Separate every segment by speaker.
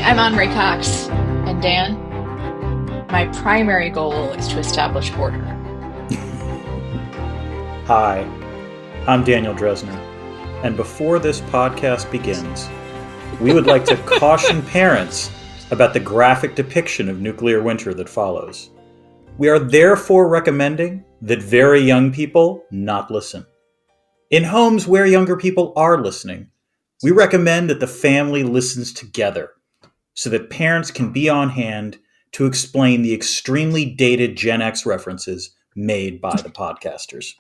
Speaker 1: I'm on Ray Cox, and Dan, my primary goal is to establish order.
Speaker 2: Hi, I'm Daniel Dresner, and before this podcast begins, we would like to caution parents about the graphic depiction of nuclear winter that follows. We are therefore recommending that very young people not listen. In homes where younger people are listening, we recommend that the family listens together so that parents can be on hand to explain the extremely dated Gen X references made by the podcasters.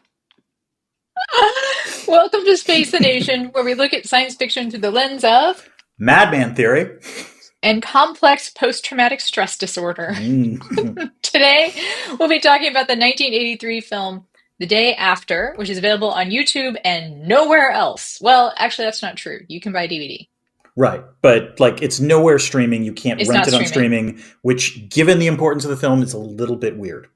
Speaker 1: Welcome to Space the Nation, where we look at science fiction through the lens of
Speaker 2: Madman theory.
Speaker 1: and complex post-traumatic stress disorder. Today, we'll be talking about the 1983 film The Day After, which is available on YouTube and nowhere else. Well, actually, that's not true. You can buy DVD.
Speaker 2: Right, but it's nowhere streaming. You can't rent it on streaming, which, given the importance of the film, is a little bit weird.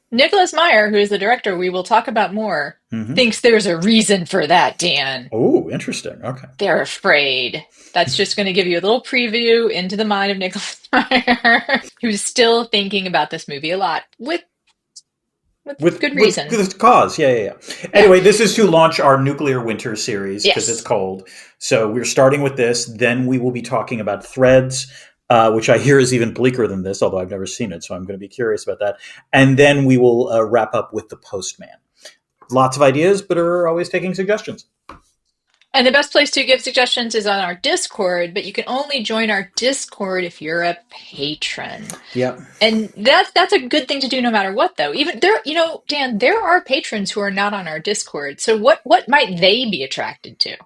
Speaker 1: Nicholas Meyer, who is the director we will talk about more, thinks there's a reason for that, Dan.
Speaker 2: Oh, interesting. Okay.
Speaker 1: They're afraid. That's just going to give you a little preview into the mind of Nicholas Meyer, who's still thinking about this movie a lot with good reason.
Speaker 2: With cause, yeah. Anyway, this is to launch our Nuclear Winter series because it's cold. So we're starting with this. Then we will be talking about Threads, which I hear is even bleaker than this, although I've never seen it. So I'm going to be curious about that. And then we will wrap up with The Postman. Lots of ideas, but are always taking suggestions.
Speaker 1: And the best place to give suggestions is on our Discord, but you can only join our Discord if you're a patron.
Speaker 2: Yeah.
Speaker 1: And that's a good thing to do no matter what, though. Even there, Dan, there are patrons who are not on our Discord. So what might they be attracted to?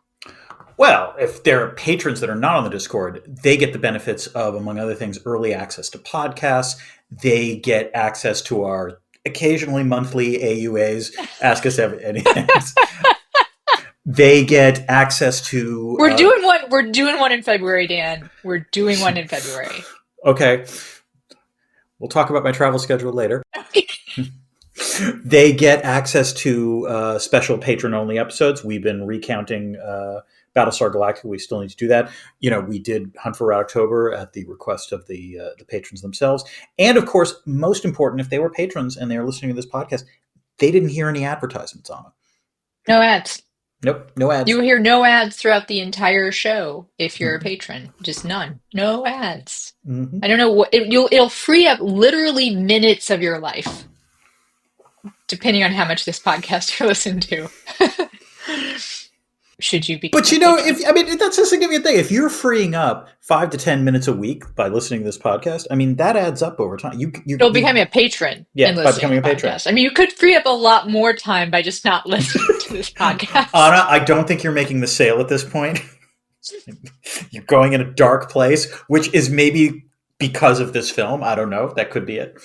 Speaker 2: Well, if there are patrons that are not on the Discord, they get the benefits of, among other things, early access to podcasts. They get access to our occasionally monthly AUAs, Ask Us Anything. They get access to...
Speaker 1: We're doing one in February, Dan. We're doing one in February.
Speaker 2: Okay. We'll talk about my travel schedule later. They get access to special patron-only episodes. We've been recounting Battlestar Galactica. We still need to do that. We did Hunt for Red October at the request of the patrons themselves. And, of course, most important, if they were patrons and they are listening to this podcast, they didn't hear any advertisements on it.
Speaker 1: No ads.
Speaker 2: Nope, no ads.
Speaker 1: You will hear no ads throughout the entire show if you're a patron. Just none. No ads. Mm-hmm. I don't know what it'll free up literally minutes of your life, depending on how much this podcast you're listening to. Should you be?
Speaker 2: But that's a significant thing. If you're freeing up 5 to 10 minutes a week by listening to this podcast, that adds up over time.
Speaker 1: You'll become a patron.
Speaker 2: Yeah, by becoming a patron.
Speaker 1: You could free up a lot more time by just not listening to this podcast.
Speaker 2: Anna, I don't think you're making the sale at this point. You're going in a dark place, which is maybe because of this film. I don't know. That could be it.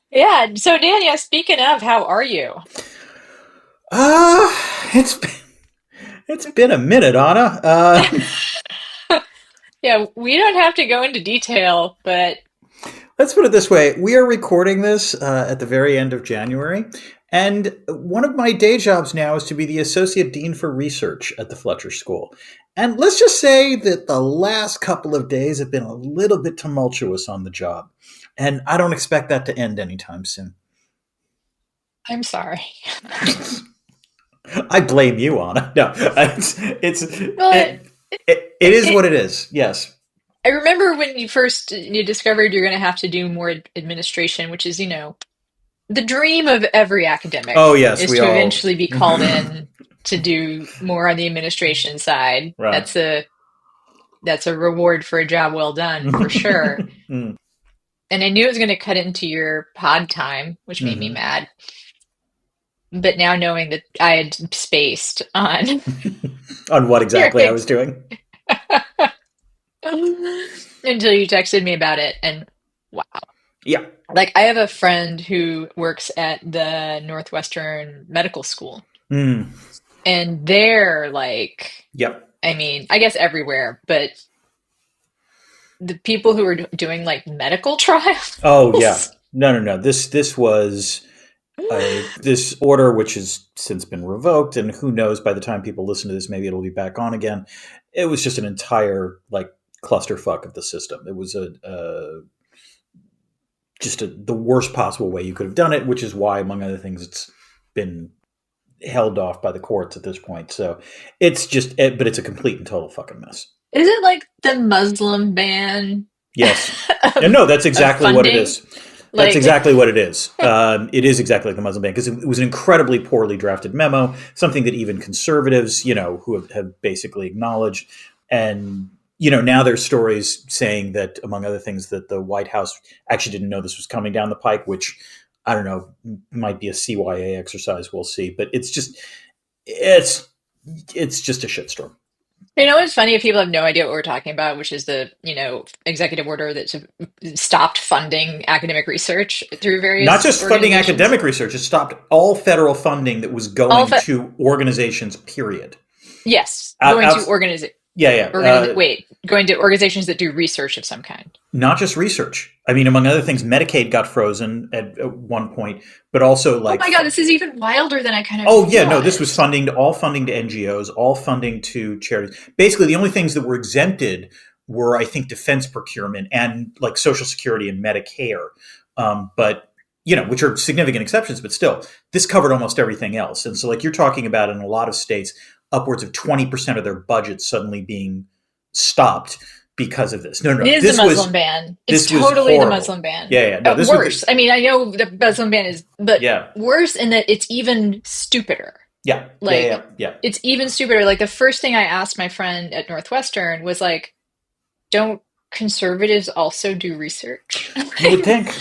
Speaker 1: Yeah. So, Daniel, speaking of, how are you?
Speaker 2: It's been a minute, Anna.
Speaker 1: Yeah, we don't have to go into detail, but...
Speaker 2: Let's put it this way. We are recording this at the very end of January, and one of my day jobs now is to be the Associate Dean for Research at the Fletcher School. And let's just say that the last couple of days have been a little bit tumultuous on the job, and I don't expect that to end anytime soon.
Speaker 1: I'm sorry.
Speaker 2: I blame you, Anna. No, it is what it is. Yes.
Speaker 1: I remember when you discovered you're going to have to do more administration, which is, the dream of every academic.
Speaker 2: Oh, yes.
Speaker 1: Is to eventually be called in to do more on the administration side.
Speaker 2: Right.
Speaker 1: That's a reward for a job well done, for sure. And I knew it was going to cut into your pod time, which made me mad. But now knowing that I had spaced on...
Speaker 2: on what exactly I was doing.
Speaker 1: Until you texted me about it, and wow.
Speaker 2: Yeah.
Speaker 1: I have a friend who works at the Northwestern Medical School. And they're
Speaker 2: Yep.
Speaker 1: I guess everywhere, but the people who are doing medical trials.
Speaker 2: Oh, yeah. No. This was... this order, which has since been revoked, and who knows, by the time people listen to this, maybe it'll be back on again. It was just an entire clusterfuck of the system. It was the worst possible way you could have done it, which is why, among other things, it's been held off by the courts at this point. So it's but it's a complete and total fucking mess.
Speaker 1: Is it like the Muslim ban?
Speaker 2: Yes. No, that's exactly what it is. That's exactly what it is. It is exactly like the Muslim ban, because it was an incredibly poorly drafted memo, something that even conservatives, who have basically acknowledged. And, now there's stories saying that, among other things, that the White House actually didn't know this was coming down the pike, which, I don't know, might be a CYA exercise. We'll see. But it's just a shitstorm.
Speaker 1: It's funny if people have no idea what we're talking about, which is the, executive order that stopped funding academic research through various
Speaker 2: Not just funding academic research, it stopped all federal funding that was going to organizations, period.
Speaker 1: Yes. Going to organizations.
Speaker 2: Yeah.
Speaker 1: Going to organizations that do research of some kind. Not
Speaker 2: just research. I mean, among other things, Medicaid got frozen at one point, but also
Speaker 1: oh my God, this is even wilder than I kind of
Speaker 2: realized. No, this was all funding to NGOs, all funding to charities. Basically, the only things that were exempted were, I think, defense procurement and like Social Security and Medicare. But which are significant exceptions, but still, this covered almost everything else. And so like you're talking about in a lot of states, upwards of 20% of their budget suddenly being stopped because of this. No.
Speaker 1: It is the Muslim ban. It's totally the Muslim ban.
Speaker 2: Yeah. No,
Speaker 1: worse. I mean, I know the Muslim ban is, but worse in that it's even stupider.
Speaker 2: Yeah. Yeah.
Speaker 1: It's even stupider. Like the first thing I asked my friend at Northwestern was like, don't conservatives also do research?
Speaker 2: You would think.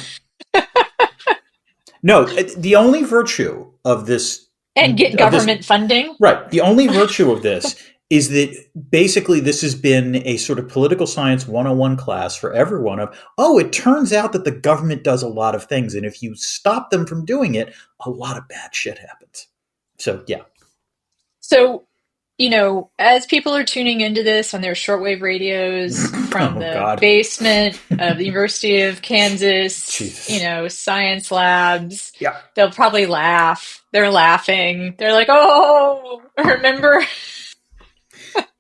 Speaker 2: No, the only virtue of this...
Speaker 1: And get government funding?
Speaker 2: Right. The only virtue of this is that basically this has been a sort of political science 101 class for everyone of, it turns out that the government does a lot of things. And if you stop them from doing it, a lot of bad shit happens. So, yeah.
Speaker 1: So, as people are tuning into this on their shortwave radios from the basement of the University of Kansas,
Speaker 2: Jesus.
Speaker 1: Science labs,
Speaker 2: yeah,
Speaker 1: they'll probably laugh. They're laughing. They're like, oh, remember?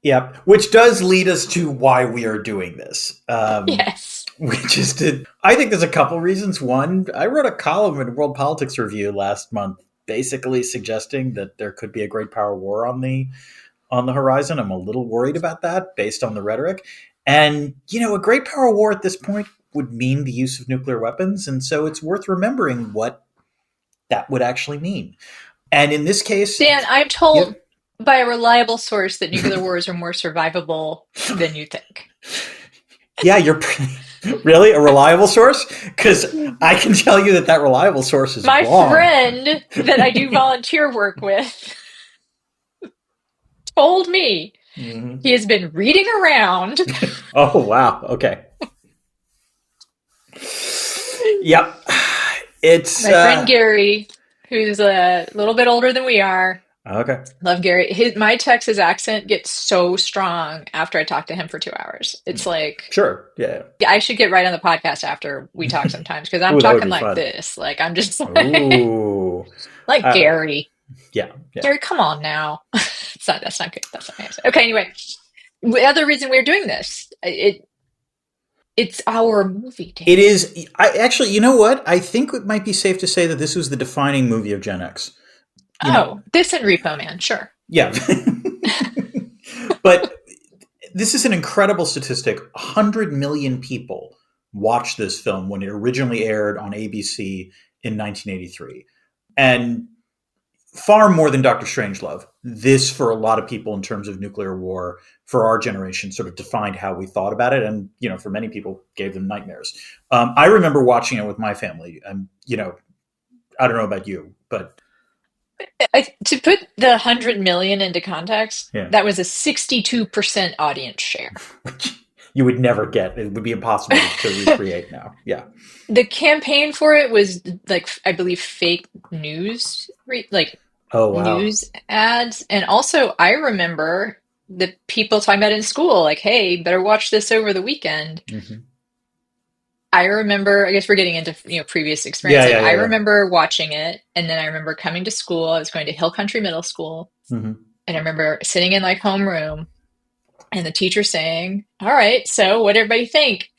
Speaker 2: Yeah, which does lead us to why we are doing this.
Speaker 1: Yes.
Speaker 2: Which is I think there's a couple reasons. One, I wrote a column in World Politics Review last month, basically suggesting that there could be a great power war on the horizon. I'm a little worried about that based on the rhetoric. And, a great power war at this point would mean the use of nuclear weapons. And so it's worth remembering what that would actually mean. And in this case...
Speaker 1: Dan, I'm told by a reliable source that nuclear wars are more survivable than you think.
Speaker 2: Yeah, you're... Really? A reliable source? Because I can tell you that reliable source is
Speaker 1: my
Speaker 2: wrong.
Speaker 1: Friend that I do volunteer work with told me he has been reading around.
Speaker 2: Oh, wow. Okay. Yep. It's
Speaker 1: my friend Gary, who's a little bit older than we are.
Speaker 2: Okay.
Speaker 1: Love Gary. My Texas accent gets so strong after I talk to him for 2 hours. It's like...
Speaker 2: Sure. Yeah.
Speaker 1: I should get right on the podcast after we talk sometimes, because I'm talking like fun. This. Like, I'm just like...
Speaker 2: Ooh.
Speaker 1: Like Gary.
Speaker 2: Yeah.
Speaker 1: Gary, come on now. That's not good. That's not nice. Okay, anyway. The other reason we're doing this, it's our movie. Dan.
Speaker 2: It is. Actually, you know what? I think it might be safe to say that this was the defining movie of Gen X.
Speaker 1: This and Repo Man, sure.
Speaker 2: Yeah. But this is an incredible statistic. 100 million people watched this film when it originally aired on ABC in 1983. And far more than Dr. Strangelove. This, for a lot of people in terms of nuclear war, for our generation, sort of defined how we thought about it. And, for many people, gave them nightmares. I remember watching it with my family. And, I don't know about you, but...
Speaker 1: To put the 100 million into context, that was a 62% audience share.
Speaker 2: You would never get. It would be impossible to recreate now. Yeah.
Speaker 1: The campaign for it was I believe fake news, news ads. And also I remember the people talking about it in school, like, hey, better watch this over the weekend. Mm-hmm. I remember, I guess we're getting into, previous experience. I remember watching it, and then I remember coming to school. I was going to Hill Country Middle School, and I remember sitting in homeroom And the teacher saying, all right, so what did everybody think?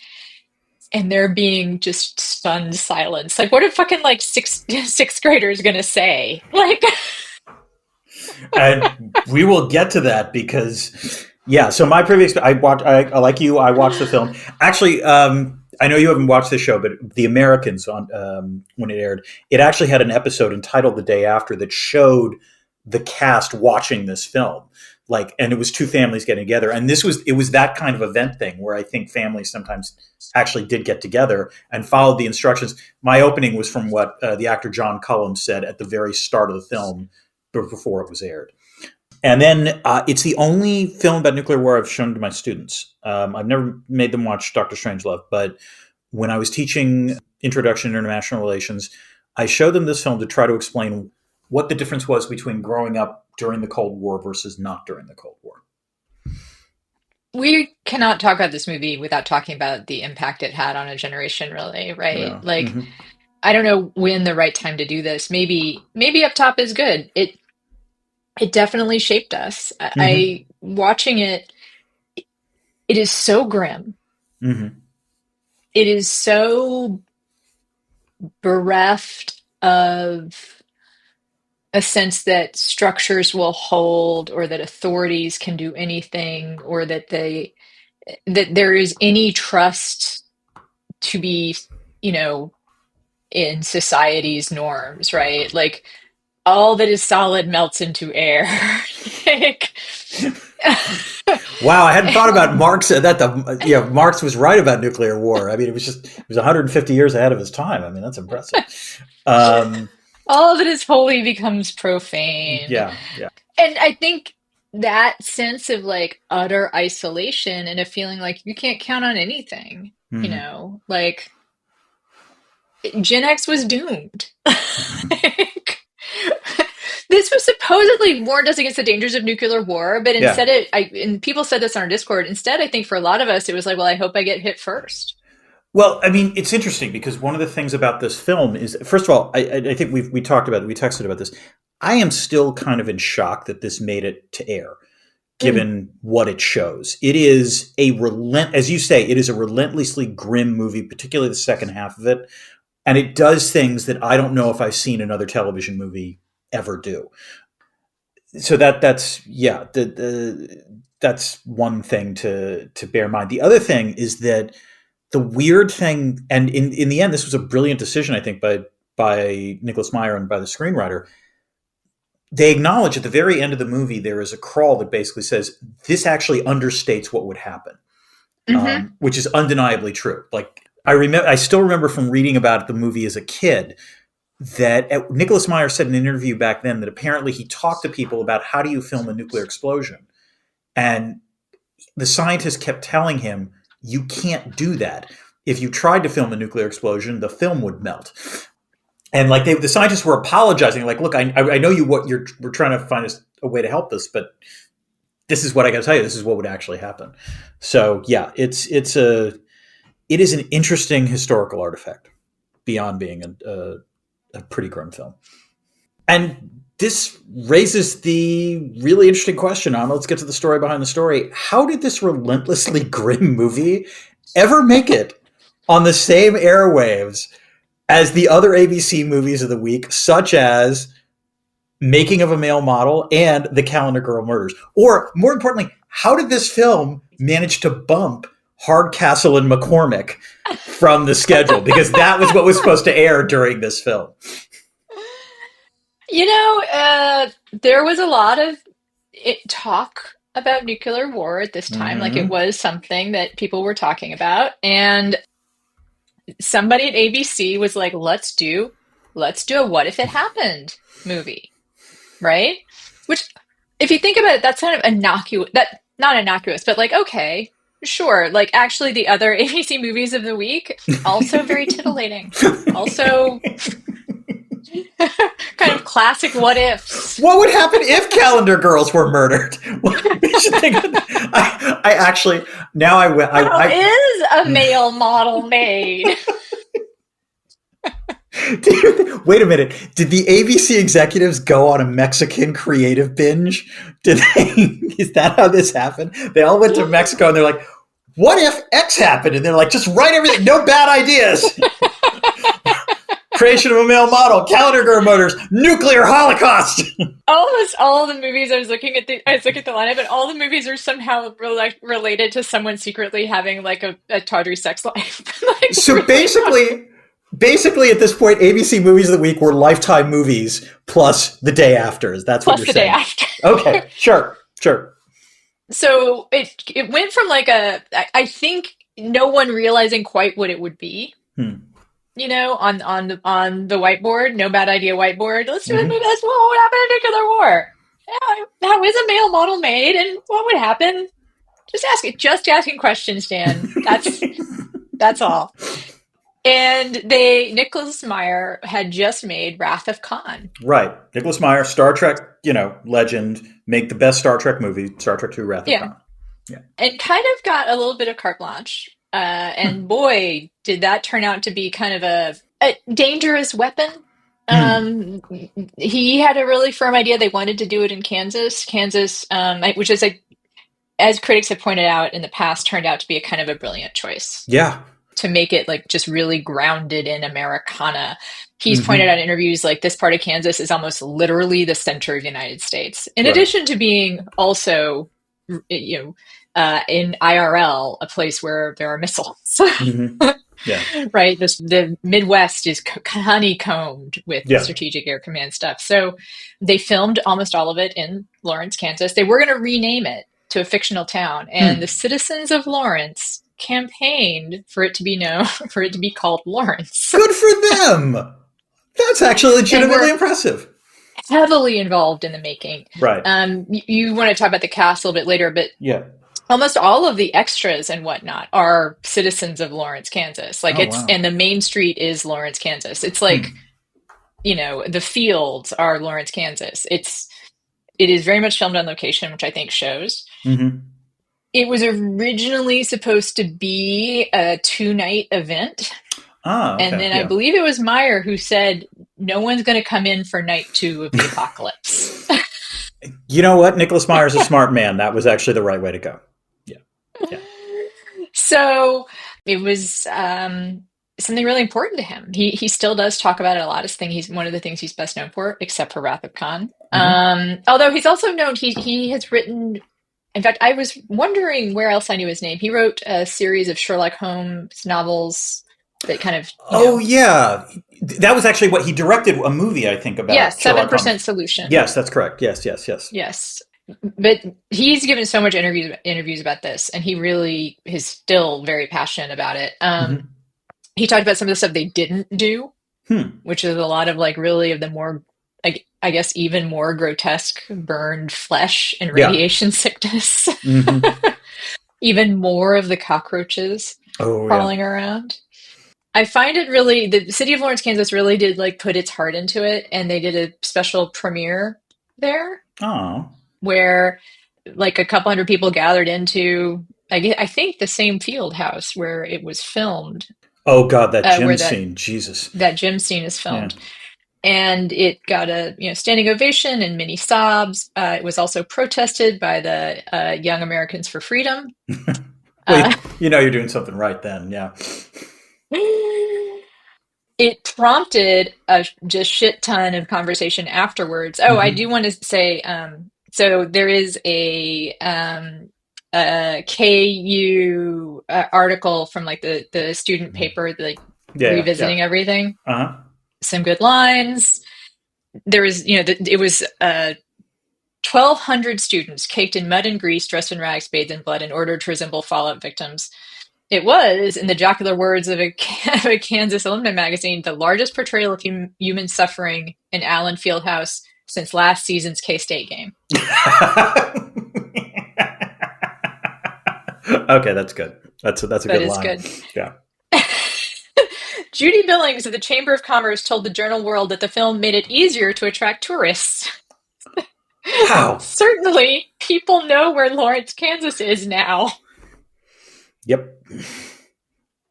Speaker 1: And there being just stunned silence. Like, what are fucking like sixth graders gonna say? Like,
Speaker 2: And we will get to that because, yeah. So my previous, I watched. I like you. I watched the film. Actually, I know you haven't watched the show, but The Americans on when it aired, it actually had an episode entitled "The Day After" that showed the cast watching this film. Like, and it was two families getting together, and it was that kind of event thing where I think families sometimes actually did get together and followed the instructions. My opening was from what the actor John Cullum said at the very start of the film before it was aired. And then it's the only film about nuclear war I've shown to my students. I've never made them watch Dr. Strangelove, but when I was teaching Introduction to International Relations, I showed them this film to try to explain what the difference was between growing up during the Cold War versus not during the Cold War.
Speaker 1: we cannot talk about this movie without talking about the impact it had on a generation, really, right?
Speaker 2: Yeah.
Speaker 1: Like,
Speaker 2: Mm-hmm.
Speaker 1: I don't know when the right time to do this. Maybe up top is good. It definitely shaped us.
Speaker 2: Mm-hmm.
Speaker 1: I watching it, it is so grim.
Speaker 2: Mm-hmm.
Speaker 1: It is so bereft of a sense that structures will hold or that authorities can do anything or that there is any trust to be, you know, in society's norms, right? Like all that is solid melts into air. Like,
Speaker 2: Wow, I hadn't thought about Marx. Marx was right about nuclear war. I mean, it was 150 years ahead of his time. I mean, that's impressive. Um,
Speaker 1: all that is holy becomes profane.
Speaker 2: yeah, yeah.
Speaker 1: And I think that sense of like utter isolation and a feeling like you can't count on anything,
Speaker 2: Mm-hmm.
Speaker 1: like Gen X was doomed. Like, this was supposedly warned us against the dangers of nuclear war, but
Speaker 2: Yeah.
Speaker 1: instead and people said this on our Discord, instead I think for a lot of us it was like, well, I hope I get hit first.
Speaker 2: Well, I mean, it's interesting because one of the things about this film is, first of all, I think we talked about it, we texted about this. I am still kind of in shock that this made it to air,
Speaker 1: Mm.
Speaker 2: given what it shows. It is as you say, it is a relentlessly grim movie, particularly the second half of it, and it does things that I don't know if I've seen another television movie ever do. So that's yeah, that's one thing to bear in mind. The other thing is that the weird thing, and in the end, this was a brilliant decision, I think, by Nicholas Meyer and by the screenwriter. They acknowledge at the very end of the movie there is a crawl that basically says this actually understates what would happen,
Speaker 1: Hmm.
Speaker 2: which is undeniably true. Like I still remember from reading about the movie as a kid that Nicholas Meyer said in an interview back then that apparently he talked to people about how do you film a nuclear explosion, and the scientists kept telling him you can't do that. If you tried to film a nuclear explosion, the film would melt. And like the scientists were apologizing, like, look, I know we're trying to find a way to help this, but this is what I got to tell you. This is what would actually happen. So yeah, it is an interesting historical artifact beyond being a pretty grim film. And this raises the really interesting question on, let's get to the story behind the story. How did this relentlessly grim movie ever make it on the same airwaves as the other ABC movies of the week, such as Making of a Male Model and The Calendar Girl Murders? Or more importantly, how did this film manage to bump Hardcastle and McCormick from the schedule? Because that was what was supposed to air during this film.
Speaker 1: There was a lot of talk about nuclear war at this time. Like it
Speaker 2: Mm-hmm.
Speaker 1: was something that people were talking about. And somebody at ABC was like, let's do a what if it happened movie, right? Which, if you think about it, that's kind of innocuous. That not innocuous, but like, okay, sure. Like actually the other ABC movies of the week, also very tittillating. Also kind of classic what ifs.
Speaker 2: What would happen if calendar girls were murdered? You should think I actually now
Speaker 1: How is a male model made?
Speaker 2: Wait a minute. Did the ABC executives go on a Mexican creative binge? Did they? Is that how this happened? They all went to Mexico and they're like, what if X happened? And they're like, just write everything. No bad ideas. Creation of a male model, calendar girl murders, nuclear holocaust.
Speaker 1: Almost all the movies I was looking at the lineup, and all the movies are somehow related to someone secretly having like a tawdry sex life. Like,
Speaker 2: So
Speaker 1: really
Speaker 2: basically at this point, ABC Movies of the Week were Lifetime movies plus The Day Afters. That's what
Speaker 1: plus
Speaker 2: you're
Speaker 1: the
Speaker 2: saying.
Speaker 1: day after.
Speaker 2: Okay, sure.
Speaker 1: So it went from like I think no one realizing quite what it would be. You know, on the whiteboard, no bad idea whiteboard. Let's do a movie. That's what would happen in nuclear war. How is a male model made, and what would happen? Just asking questions, Dan. That's all. And Nicholas Meyer had just made Wrath of Khan.
Speaker 2: Right. Nicholas Meyer, Star Trek, legend, make the best Star Trek movie, Star Trek II, Wrath of Khan.
Speaker 1: Yeah. And kind of got a little bit of carte blanche. And boy, did that turn out to be kind of a dangerous weapon. He had a really firm idea. They wanted to do it in Kansas, which is as critics have pointed out in the past, turned out to be a kind of a brilliant choice.
Speaker 2: Yeah.
Speaker 1: To make it like just really grounded in Americana. He's pointed out in interviews like this part of Kansas is almost literally the center of the United States. In addition to being also, in IRL, a place where there are missiles.
Speaker 2: Yeah.
Speaker 1: Right. The Midwest is honeycombed with strategic air command stuff. So they filmed almost all of it in Lawrence, Kansas. They were going to rename it to a fictional town, and the citizens of Lawrence campaigned for it to be called Lawrence.
Speaker 2: Good for them. That's actually legitimately impressive.
Speaker 1: Heavily involved in the making.
Speaker 2: Right.
Speaker 1: You want to talk about the cast a little bit later, but
Speaker 2: yeah.
Speaker 1: Almost all of the extras and whatnot are citizens of Lawrence, Kansas. Like and the main street is Lawrence, Kansas. It's like, the fields are Lawrence, Kansas. It is very much filmed on location, which I think shows. It was originally supposed to be a 2-night event.
Speaker 2: Okay.
Speaker 1: And then I believe it was Meyer who said, no one's going to come in for night 2 of the apocalypse.
Speaker 2: You know what? Nicholas Meyer's a smart man. That was actually the right way to go. Yeah.
Speaker 1: So it was something really important to him. He still does talk about it a lot. He's one of the things he's best known for, except for Wrath of Khan. Although he's also known, he has written, in fact, I was wondering where else I knew his name. He wrote a series of Sherlock Holmes novels that kind of...
Speaker 2: yeah. That was actually what he directed, a movie, I think, about.
Speaker 1: Yes, 7% Solution.
Speaker 2: Yes, that's correct. Yes.
Speaker 1: Yes. But he's given so much interviews about this, and he really is still very passionate about it. He talked about some of the stuff they didn't do, which is a lot of like really of the more, I guess, even more grotesque burned flesh and radiation sickness. Even more of the cockroaches crawling around. I find it really, the city of Lawrence, Kansas really did like put its heart into it, and they did a special premiere there. Where like a couple hundred people gathered into, I think, the same field house where it was filmed.
Speaker 2: Oh God, that gym scene, Jesus.
Speaker 1: That gym scene is filmed. And it got a standing ovation and many sobs. It was also protested by the Young Americans for Freedom.
Speaker 2: Well, you're doing something right then, yeah.
Speaker 1: It prompted a just shit ton of conversation afterwards. I do want to say, so there is a KU article from like the student paper, like revisiting everything. Some good lines. There was, it was 1,200 students caked in mud and grease, dressed in rags, bathed in blood, and ordered to resemble fallout victims. It was, in the jocular words of a Kansas alumni magazine, the largest portrayal of human suffering in Allen Fieldhouse since last season's K-State game.
Speaker 2: Okay, that's good. That's a good line.
Speaker 1: That is good.
Speaker 2: Yeah.
Speaker 1: Judy Billings of the Chamber of Commerce told the Journal World that the film made it easier to attract tourists.
Speaker 2: Wow.
Speaker 1: Certainly, people know where Lawrence, Kansas is now.
Speaker 2: Yep.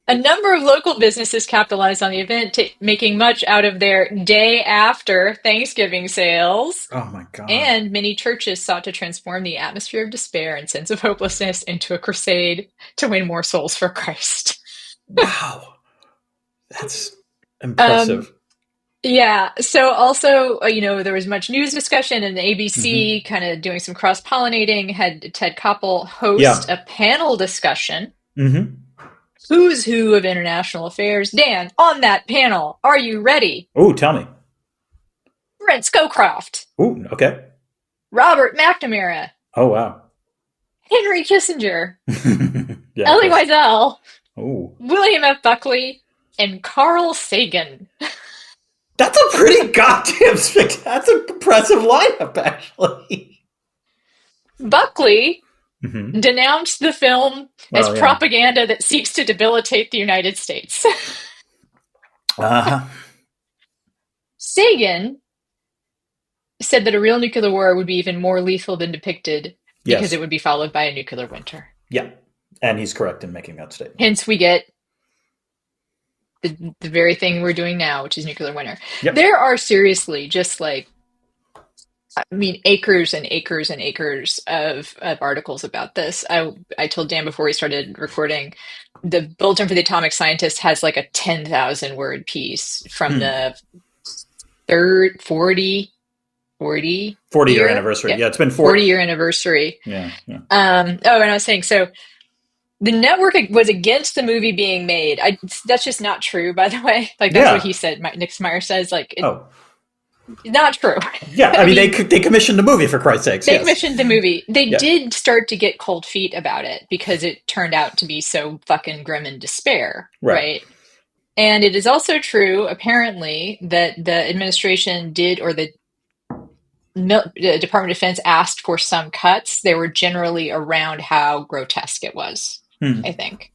Speaker 1: A number of local businesses capitalized on the event, making much out of their day after Thanksgiving sales.
Speaker 2: Oh my God.
Speaker 1: And many churches sought to transform the atmosphere of despair and sense of hopelessness into a crusade to win more souls for Christ.
Speaker 2: Wow. That's
Speaker 1: Um,
Speaker 2: impressive.
Speaker 1: yeah. So also, there was much news discussion, and the
Speaker 2: Mm-hmm.
Speaker 1: ABC kind of doing some cross-pollinating, had Ted Koppel host
Speaker 2: Yeah.
Speaker 1: a panel discussion.
Speaker 2: Mm-hmm.
Speaker 1: Who's who of international affairs? Dan, on that panel, are you ready?
Speaker 2: Oh, tell me.
Speaker 1: Brent Scowcroft,
Speaker 2: Oh, okay.
Speaker 1: Robert McNamara,
Speaker 2: Oh, wow.
Speaker 1: Henry Kissinger,
Speaker 2: Yeah, of
Speaker 1: Elie
Speaker 2: course.
Speaker 1: Wiesel,
Speaker 2: Oh,
Speaker 1: William F. Buckley, and Carl Sagan.
Speaker 2: that's a pretty goddamn that's an impressive lineup, actually.
Speaker 1: Buckley
Speaker 2: Mm-hmm.
Speaker 1: denounced the film as
Speaker 2: Well, yeah.
Speaker 1: propaganda that seeks to debilitate the United States.
Speaker 2: Uh-huh.
Speaker 1: Sagan said that a real nuclear war would be even more lethal than depicted because it
Speaker 2: Yes.
Speaker 1: would be followed by a nuclear winter.
Speaker 2: Yeah. And he's correct in making that statement.
Speaker 1: Hence, we get the very thing we're doing now, which is nuclear winter.
Speaker 2: Yep.
Speaker 1: There are seriously just like, I mean, acres and acres and acres of articles about this. I told Dan before we started recording, the Bulletin for the Atomic Scientist has like a 10,000 word piece from
Speaker 2: Hmm.
Speaker 1: the third 40
Speaker 2: 40-year
Speaker 1: year,
Speaker 2: anniversary.
Speaker 1: yeah,
Speaker 2: Yeah, it's been
Speaker 1: 40-year anniversary.
Speaker 2: Yeah, yeah.
Speaker 1: Oh, and I was saying, so the network was against the movie being made. That's just not true, by the way. Like, that's what
Speaker 2: Yeah.
Speaker 1: he said. Nick Meyer says, like, it's
Speaker 2: Oh,
Speaker 1: not true.
Speaker 2: yeah. I
Speaker 1: I
Speaker 2: mean, they
Speaker 1: mean,
Speaker 2: they commissioned the movie, for Christ's sakes.
Speaker 1: they
Speaker 2: Yes.
Speaker 1: commissioned the movie. They
Speaker 2: Yeah.
Speaker 1: did start to get cold feet about it because it turned out to be so fucking grim and despair,
Speaker 2: Right.
Speaker 1: right? And it is also true, apparently, that the administration did, or the Department of Defense asked for some cuts. They were generally around how grotesque it was,
Speaker 2: Hmm.
Speaker 1: I think.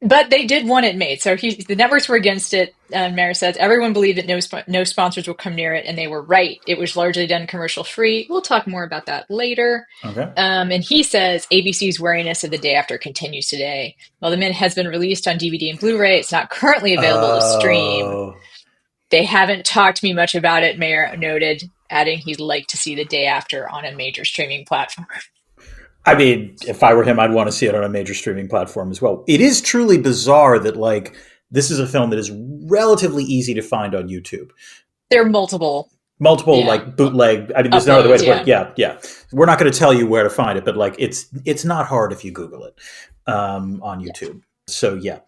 Speaker 1: But they did want it made. So the networks were against it. Mayer says everyone believed that no sponsors would come near it, and they were right. It was largely done commercial free. We'll talk more about that later.
Speaker 2: Okay.
Speaker 1: And he says ABC's wariness of the day after continues today. While the mint has been released on DVD and Blu-ray, it's not currently available to stream.
Speaker 2: Oh.
Speaker 1: They haven't talked to me much about it, Mayer noted, adding he'd like to see the day after on a major streaming platform.
Speaker 2: I mean, if I were him, I'd want to see it on a major streaming platform as well. It is truly bizarre that, like, this is a film that is relatively easy to find on YouTube.
Speaker 1: There are multiple,
Speaker 2: Like, bootleg. I mean, there's no other way to put it. Yeah. We're not going to tell you where to find it, but, like, it's not hard if you Google it on YouTube. So, yeah.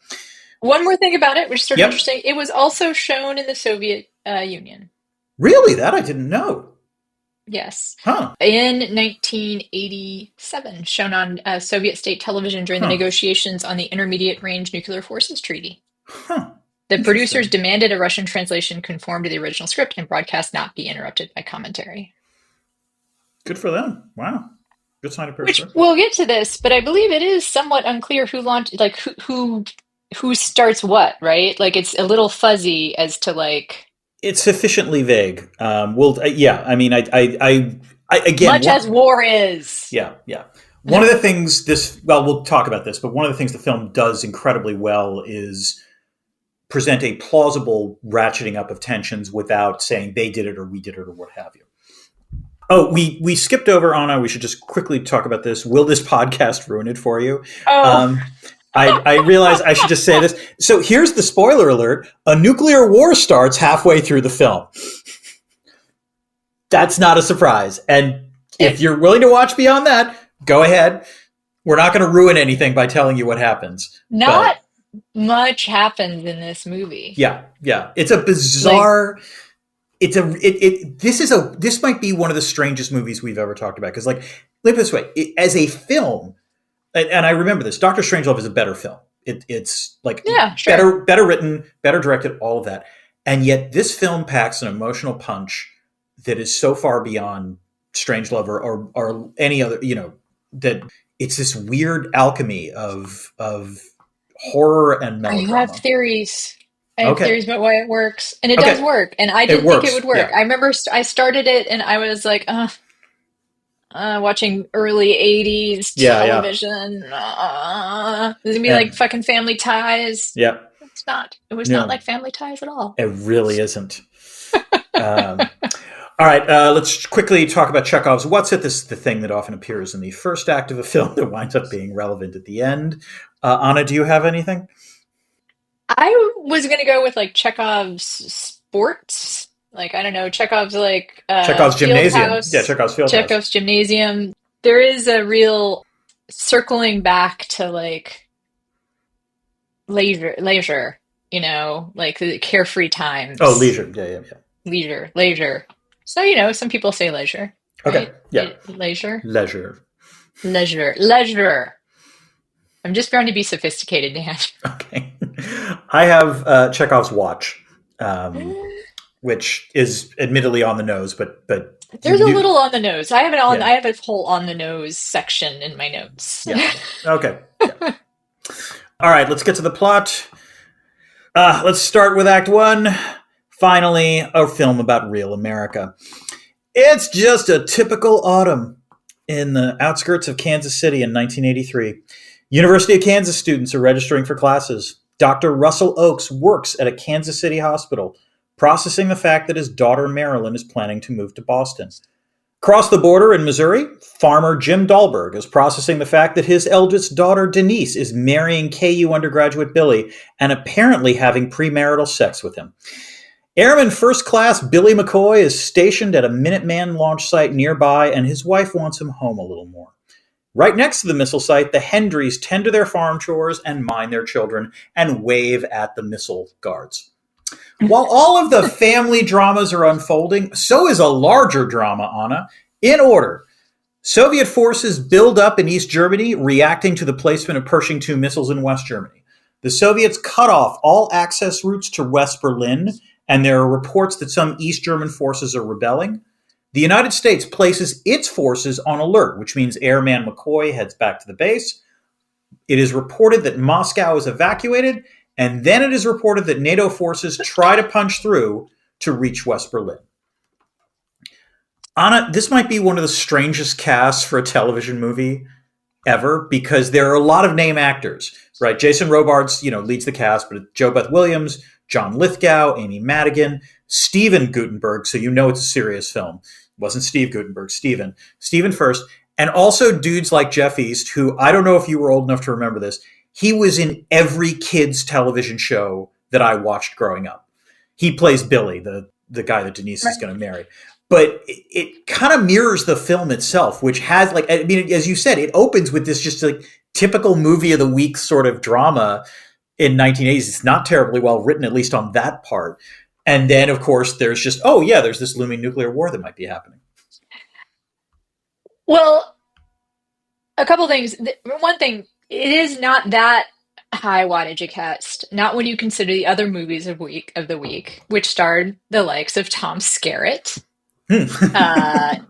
Speaker 1: One more thing about it, which is sort of interesting. It was also shown in the Soviet Union.
Speaker 2: Really? That I didn't know.
Speaker 1: Yes.
Speaker 2: Huh.
Speaker 1: In 1987, shown on Soviet state television during the negotiations on the Intermediate Range Nuclear Forces Treaty.
Speaker 2: Huh.
Speaker 1: The producers demanded a Russian translation conform to the original script and broadcast not be interrupted by commentary.
Speaker 2: Good for them. Wow. Good sign of
Speaker 1: Which we'll get to this, but I believe it is somewhat unclear who launched, like who starts what, right? Like, it's a little fuzzy as to, like,
Speaker 2: it's sufficiently vague. Yeah. I mean, I again,
Speaker 1: much as war is.
Speaker 2: Yeah. One of the things we'll talk about this, but one of the things the film does incredibly well is present a plausible ratcheting up of tensions without saying they did it or we did it or what have you. Oh, we skipped over, Anna. We should just quickly talk about this. Will this podcast ruin it for you?
Speaker 1: Oh.
Speaker 2: I realize I should just say this. So here's the spoiler alert. A nuclear war starts halfway through the film. That's not a surprise. And if you're willing to watch beyond that, go ahead. We're not going to ruin anything by telling you what happens.
Speaker 1: Not much happens in this movie.
Speaker 2: Yeah. It's a bizarre... This might be one of the strangest movies we've ever talked about. Because, like, look this way. As a film... And I remember this. Doctor Strangelove is a better film. It's like better written, better directed, all of that. And yet this film packs an emotional punch that is so far beyond Strangelove or any other, that it's this weird alchemy of horror and melodrama.
Speaker 1: I have theories. About why it works. And it does work. And I didn't think it would work.
Speaker 2: Yeah.
Speaker 1: I remember I started it and I was like, watching early 80s
Speaker 2: Yeah, yeah.
Speaker 1: television. Is it gonna be like
Speaker 2: And
Speaker 1: fucking Family Ties?
Speaker 2: yeah,
Speaker 1: It's not. It was not
Speaker 2: no,
Speaker 1: like Family Ties at all.
Speaker 2: it really isn't. Um, all right, let's quickly talk about Chekhov's "What's It?" This is the thing that often appears in the first act of a film that winds up being relevant at the end. Anna, do you have anything?
Speaker 1: I was gonna go with like Chekhov's sports. Like, I don't know, Chekhov's like
Speaker 2: Chekhov's
Speaker 1: field
Speaker 2: Gymnasium. Yeah,
Speaker 1: house,
Speaker 2: Chekhov's Fieldhouse.
Speaker 1: Chekhov's gymnasium. There is a real circling back to like leisure, like the carefree
Speaker 2: Oh,
Speaker 1: times.
Speaker 2: leisure. Yeah, yeah, yeah.
Speaker 1: Leisure. So, some people say leisure,
Speaker 2: Okay,
Speaker 1: right?
Speaker 2: yeah.
Speaker 1: Leisure.
Speaker 2: Leisure.
Speaker 1: Leisure. I'm just trying to be sophisticated, Dan.
Speaker 2: Okay. I have Chekhov's watch, which is admittedly on the nose, but you
Speaker 1: There's a
Speaker 2: knew.
Speaker 1: little on the nose.
Speaker 2: Yeah,
Speaker 1: I have a whole on the nose section in my notes.
Speaker 2: yeah. Okay, yeah. All right, let's get to the plot. Let's start with Act One. Finally, a film about real America. It's just a typical autumn in the outskirts of Kansas City in 1983. University of Kansas students are registering for classes. Dr. Russell Oakes works at a Kansas City hospital, processing the fact that his daughter Marilyn is planning to move to Boston. Across the border in Missouri, farmer Jim Dahlberg is processing the fact that his eldest daughter Denise is marrying KU undergraduate Billy and apparently having premarital sex with him. Airman First Class Billy McCoy is stationed at a Minuteman launch site nearby, and his wife wants him home a little more. Right next to the missile site, the Hendrys tend to their farm chores and mind their children and wave at the missile guards. While all of the family dramas are unfolding, so is a larger drama, Anna. In order, Soviet forces build up in East Germany, reacting to the placement of Pershing II missiles in West Germany. The Soviets cut off all access routes to West Berlin, and there are reports that some East German forces are rebelling. The United States places its forces on alert, which means Airman McCoy heads back to the base. It is reported that Moscow is evacuated, and then it is reported that NATO forces try to punch through to reach West Berlin. Anna, this might be one of the strangest casts for a television movie ever because there are a lot of name actors, right? Jason Robards, leads the cast, but Joe Beth Williams, John Lithgow, Amy Madigan, Steven Guttenberg, so it's a serious film. It wasn't Steve Guttenberg, Steven first, and also dudes like Jeff East, who I don't know if you were old enough to remember this. He was in every kid's television show that I watched growing up. He plays Billy, the guy that Denise is going to marry. But it kind of mirrors the film itself, which has as you said, it opens with this just like typical movie of the week sort of drama in 1980s. It's not terribly well written, at least on that part. And then, of course, there's just, there's this looming nuclear war that might be happening.
Speaker 1: Well, a couple things. One thing, it is not that high wattage a cast. Not when you consider the other movies of the week, which starred the likes of Tom Skerritt,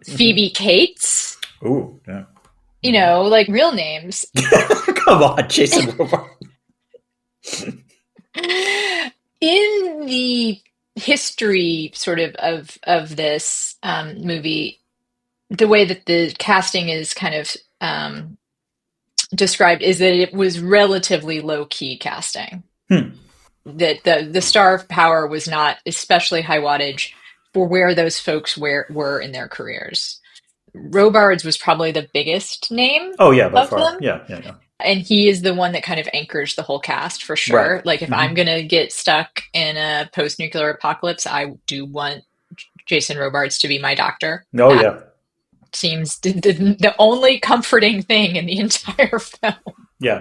Speaker 1: Phoebe Cates.
Speaker 2: Ooh, yeah.
Speaker 1: Like real names.
Speaker 2: Come on, Jason Robards.
Speaker 1: In the history sort of this movie, the way that the casting is kind of described is that it was relatively low key casting. That the star power was not especially high wattage for where those folks were in their careers. Robards was probably the biggest name.
Speaker 2: Oh yeah, by
Speaker 1: of
Speaker 2: far.
Speaker 1: them.
Speaker 2: Yeah.
Speaker 1: And he is the one that kind of anchors the whole cast for sure.
Speaker 2: Right.
Speaker 1: Like if I'm going to get stuck in a post-nuclear apocalypse, I do want Jason Robards to be my doctor.
Speaker 2: Oh yeah.
Speaker 1: Seems the only comforting thing in the entire film.
Speaker 2: Yeah.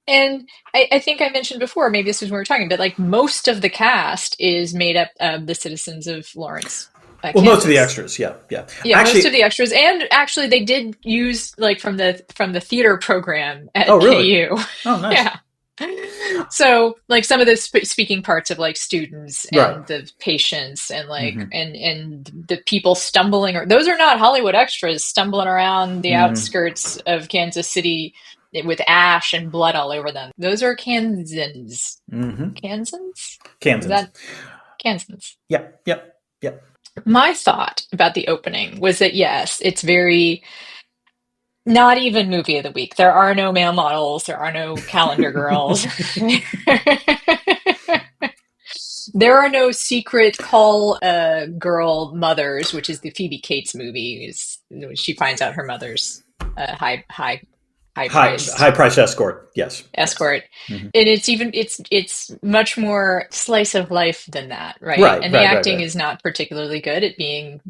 Speaker 1: And I think I mentioned before, maybe this was when we were talking, but like most of the cast is made up of the citizens of Lawrence.
Speaker 2: Well, most of the extras, yeah.
Speaker 1: Yeah, actually, most of the extras, and actually, they did use like from the theater program at
Speaker 2: really?
Speaker 1: KU.
Speaker 2: Oh, nice.
Speaker 1: Yeah. So, like some of the speaking parts of like students and the patients, and like and the people stumbling, or those are not Hollywood extras stumbling around the outskirts of Kansas City with ash and blood all over them. Those are Kansans. Kansans?
Speaker 2: Kansans.
Speaker 1: Is that Kansans?
Speaker 2: Yep.
Speaker 1: My thought about the opening was that yes, it's very not even movie of the week. There are no male models, there are no calendar girls. There are no secret call girl mothers, which is the Phoebe Cates movie. She finds out her mother's high
Speaker 2: High
Speaker 1: priced
Speaker 2: price escort. Yes. Yes.
Speaker 1: escort.
Speaker 2: Hmm.
Speaker 1: And it's much more slice of life than that, right?
Speaker 2: Right.
Speaker 1: And the
Speaker 2: Right. Right.
Speaker 1: acting
Speaker 2: Right.
Speaker 1: is not particularly good at being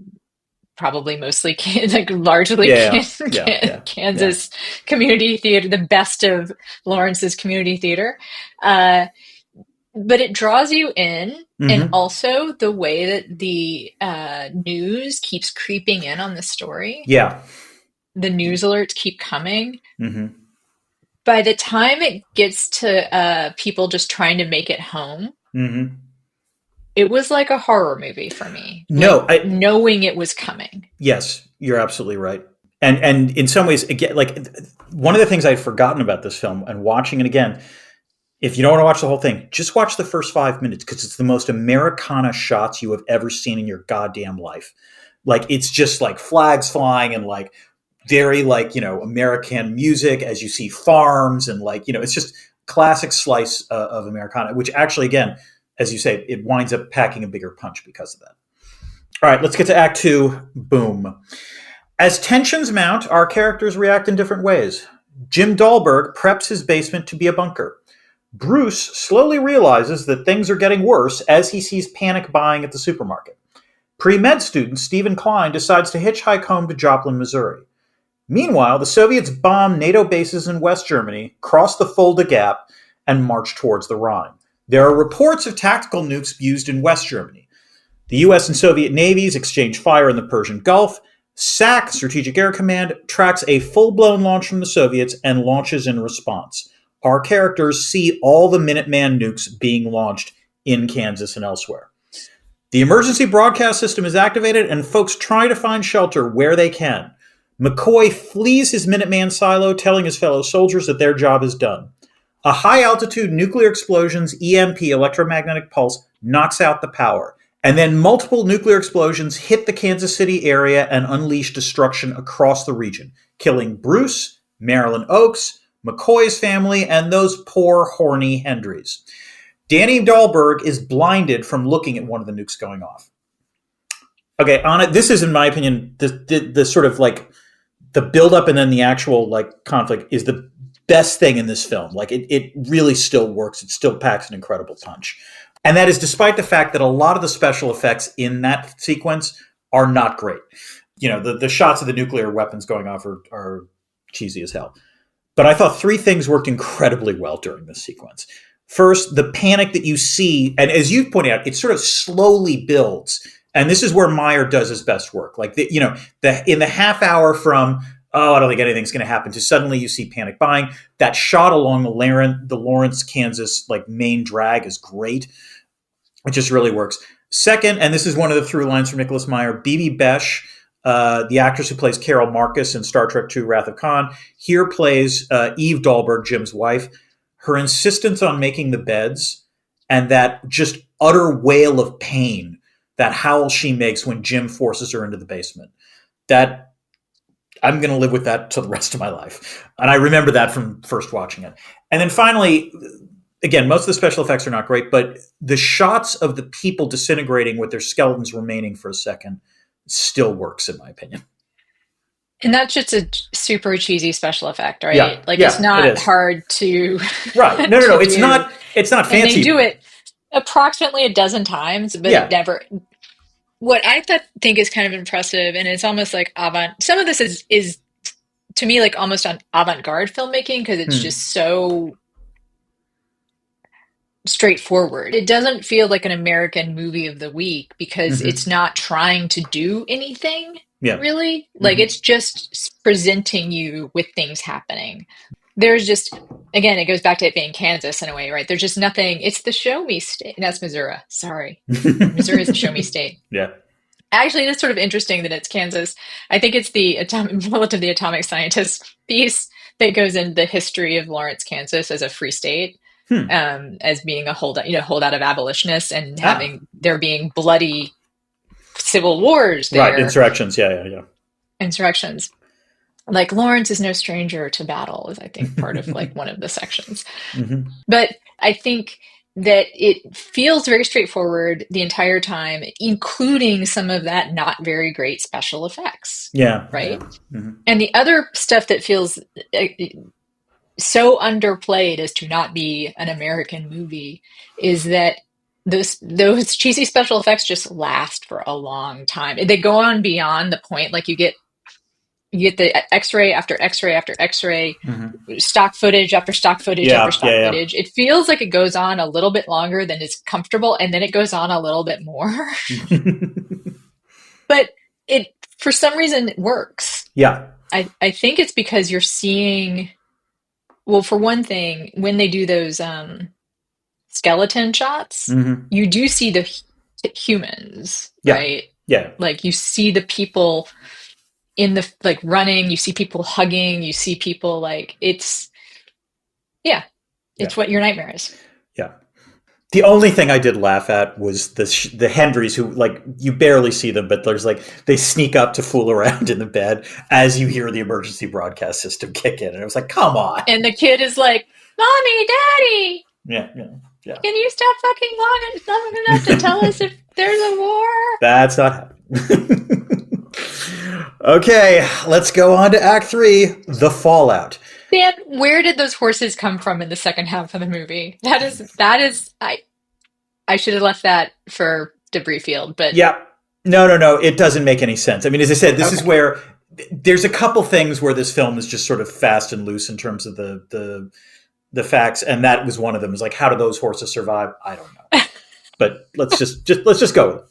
Speaker 1: probably mostly like largely
Speaker 2: Yeah. Yeah. Yeah. Yeah.
Speaker 1: Kansas community theater, the best of Lawrence's community theater. Uh, but it draws you in, and
Speaker 2: Hmm.
Speaker 1: also the way that the news keeps creeping in on the story.
Speaker 2: Yeah.
Speaker 1: The news alerts keep coming.
Speaker 2: Hmm.
Speaker 1: By the time it gets to people just trying to make it home,
Speaker 2: Hmm.
Speaker 1: it was like a horror movie for me, like
Speaker 2: No, I
Speaker 1: knowing it was coming.
Speaker 2: yes, you're absolutely right. And in some ways, again, like one of the things I'd forgotten about this film and watching it again, if you don't want to watch the whole thing, just watch the first 5 minutes because it's the most Americana shots you have ever seen in your goddamn life. Like it's just like flags flying and like very like American music as you see farms and like it's just classic slice of Americana, which actually again, as you say, it winds up packing a bigger punch because of that. All right, let's get to Act Two. Boom. As tensions mount, our characters react in different ways. Jim Dahlberg preps his basement to be a bunker. Bruce slowly realizes that things are getting worse as he sees panic buying at the supermarket. Pre-med student Stephen Klein decides to hitchhike home to Joplin, Missouri. Meanwhile, the Soviets bomb NATO bases in West Germany, cross the Fulda Gap, and march towards the Rhine. There are reports of tactical nukes used in West Germany. The US and Soviet navies exchange fire in the Persian Gulf. SAC, Strategic Air Command, tracks a full-blown launch from the Soviets and launches in response. Our characters see all the Minuteman nukes being launched in Kansas and elsewhere. The emergency broadcast system is activated and folks try to find shelter where they can. McCoy flees his Minuteman silo, telling his fellow soldiers that their job is done. A high-altitude nuclear explosion's EMP, electromagnetic pulse, knocks out the power. And then multiple nuclear explosions hit the Kansas City area and unleash destruction across the region, killing Bruce, Marilyn Oakes, McCoy's family, and those poor, horny Hendrys. Danny Dahlberg is blinded from looking at one of the nukes going off. Okay, Anna, this is, in my opinion, the sort of like the buildup and then the actual like conflict is the best thing in this film. Like it really still works. It still packs an incredible punch. And that is despite the fact that a lot of the special effects in that sequence are not great. The shots of the nuclear weapons going off are cheesy as hell. But I thought three things worked incredibly well during this sequence. First, the panic that you see, and as you pointed out, it sort of slowly builds. And this is where Meyer does his best work. Like, in the half hour from, oh, I don't think anything's going to happen, to suddenly you see panic buying. That shot along the Lawrence, Kansas, like main drag is great. It just really works. Second, and this is one of the through lines from Nicholas Meyer, Bibi Besh, the actress who plays Carol Marcus in Star Trek II, Wrath of Khan, here plays Eve Dahlberg, Jim's wife. Her insistence on making the beds and that just utter wail of pain, that howl she makes when Jim forces her into the basement, that I'm going to live with that till the rest of my life. And I remember that from first watching it. And then finally, again, most of the special effects are not great, but the shots of the people disintegrating with their skeletons remaining for a second still works, in my opinion.
Speaker 1: And that's just a super cheesy special effect,
Speaker 2: Yeah,
Speaker 1: right? Like it's
Speaker 2: yeah, it
Speaker 1: not
Speaker 2: is.
Speaker 1: hard to
Speaker 2: Right. No, no,
Speaker 1: to
Speaker 2: no. It's
Speaker 1: do.
Speaker 2: not. It's not
Speaker 1: And they
Speaker 2: fancy.
Speaker 1: do it approximately a dozen times, but it
Speaker 2: Yeah.
Speaker 1: never. What think is kind of impressive, and it's almost like avant. Some of this is to me like almost on avant-garde filmmaking because it's
Speaker 2: Hmm.
Speaker 1: just so straightforward. It doesn't feel like an American movie of the week because
Speaker 2: Mm-hmm.
Speaker 1: it's not trying to do anything
Speaker 2: Yeah.
Speaker 1: really. Like
Speaker 2: Mm-hmm.
Speaker 1: it's just presenting you with things happening. There's just, again, it goes back to it being Kansas in a way, right? There's just nothing. It's the show me state. That's Missouri. Sorry. Missouri is the show me state.
Speaker 2: Yeah.
Speaker 1: Actually, it's sort of interesting that it's Kansas. I think it's the bullet of the atomic scientist piece that goes into the history of Lawrence, Kansas as a free state,
Speaker 2: Hmm.
Speaker 1: as being a holdout of abolitionists and
Speaker 2: Ah.
Speaker 1: having there being bloody civil wars there.
Speaker 2: Right, insurrections, yeah.
Speaker 1: Insurrections. Like Lawrence is no stranger to battle is I think part of like one of the sections.
Speaker 2: Mm-hmm.
Speaker 1: But I think that it feels very straightforward the entire time, including some of that not very great special effects.
Speaker 2: Yeah.
Speaker 1: Right.
Speaker 2: Mm-hmm.
Speaker 1: And the other stuff that feels so underplayed as to not be an American movie is that those cheesy special effects just last for a long time. They go on beyond the point. Like you get the X-ray after X-ray after X-ray, stock footage after stock footage after stock footage. It feels like it goes on a little bit longer than is comfortable, and then it goes on a little bit more. But it, for some reason, it works.
Speaker 2: Yeah.
Speaker 1: I think it's because you're seeing, well, for one thing, when they do those skeleton shots, you do see the humans, right?
Speaker 2: Yeah.
Speaker 1: Like you see the people in the like running, you see people hugging, you see people like it's what your nightmare is.
Speaker 2: Yeah. The only thing I did laugh at was the Hendrys, who like you barely see them, but there's like they sneak up to fool around in the bed as you hear the emergency broadcast system kick in, and it was like, come on.
Speaker 1: And the kid is like, "Mommy, Daddy,
Speaker 2: yeah.
Speaker 1: Can you stop fucking long enough to tell us if there's a war?"
Speaker 2: That's not happening. Okay, let's go on to Act 3, The Fallout.
Speaker 1: Dan, where did those horses come from in the second half of the movie? That is I should have left that for debris field, but
Speaker 2: yeah. No, it doesn't make any sense. I mean, as I said, this is where there's a couple things where this film is just sort of fast and loose in terms of the facts, and that was one of them. Is like, how do those horses survive? I don't know. But let's just go with it.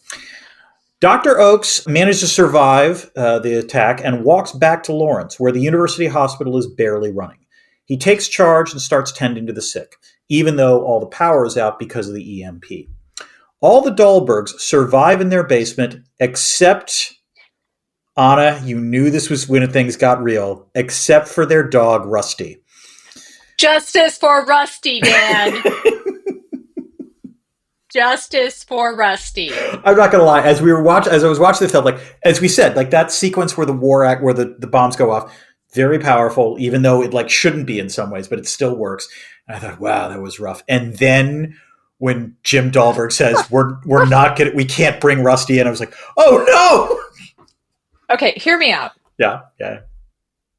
Speaker 2: Dr. Oakes managed to survive the attack and walks back to Lawrence, where the university hospital is barely running. He takes charge and starts tending to the sick, even though all the power is out because of the EMP. All the Dahlbergs survive in their basement, except, Anna, you knew this was when things got real, except for their dog, Rusty.
Speaker 1: Justice for Rusty, Dan. Justice for Rusty.
Speaker 2: I'm not gonna lie. As I was watching the film, like as we said, like that sequence where the bombs go off, very powerful. Even though it like shouldn't be in some ways, but it still works. And I thought, wow, that was rough. And then when Jim Dahlberg says we can't bring Rusty in, I was like, oh
Speaker 1: no. Okay, hear me out.
Speaker 2: Yeah.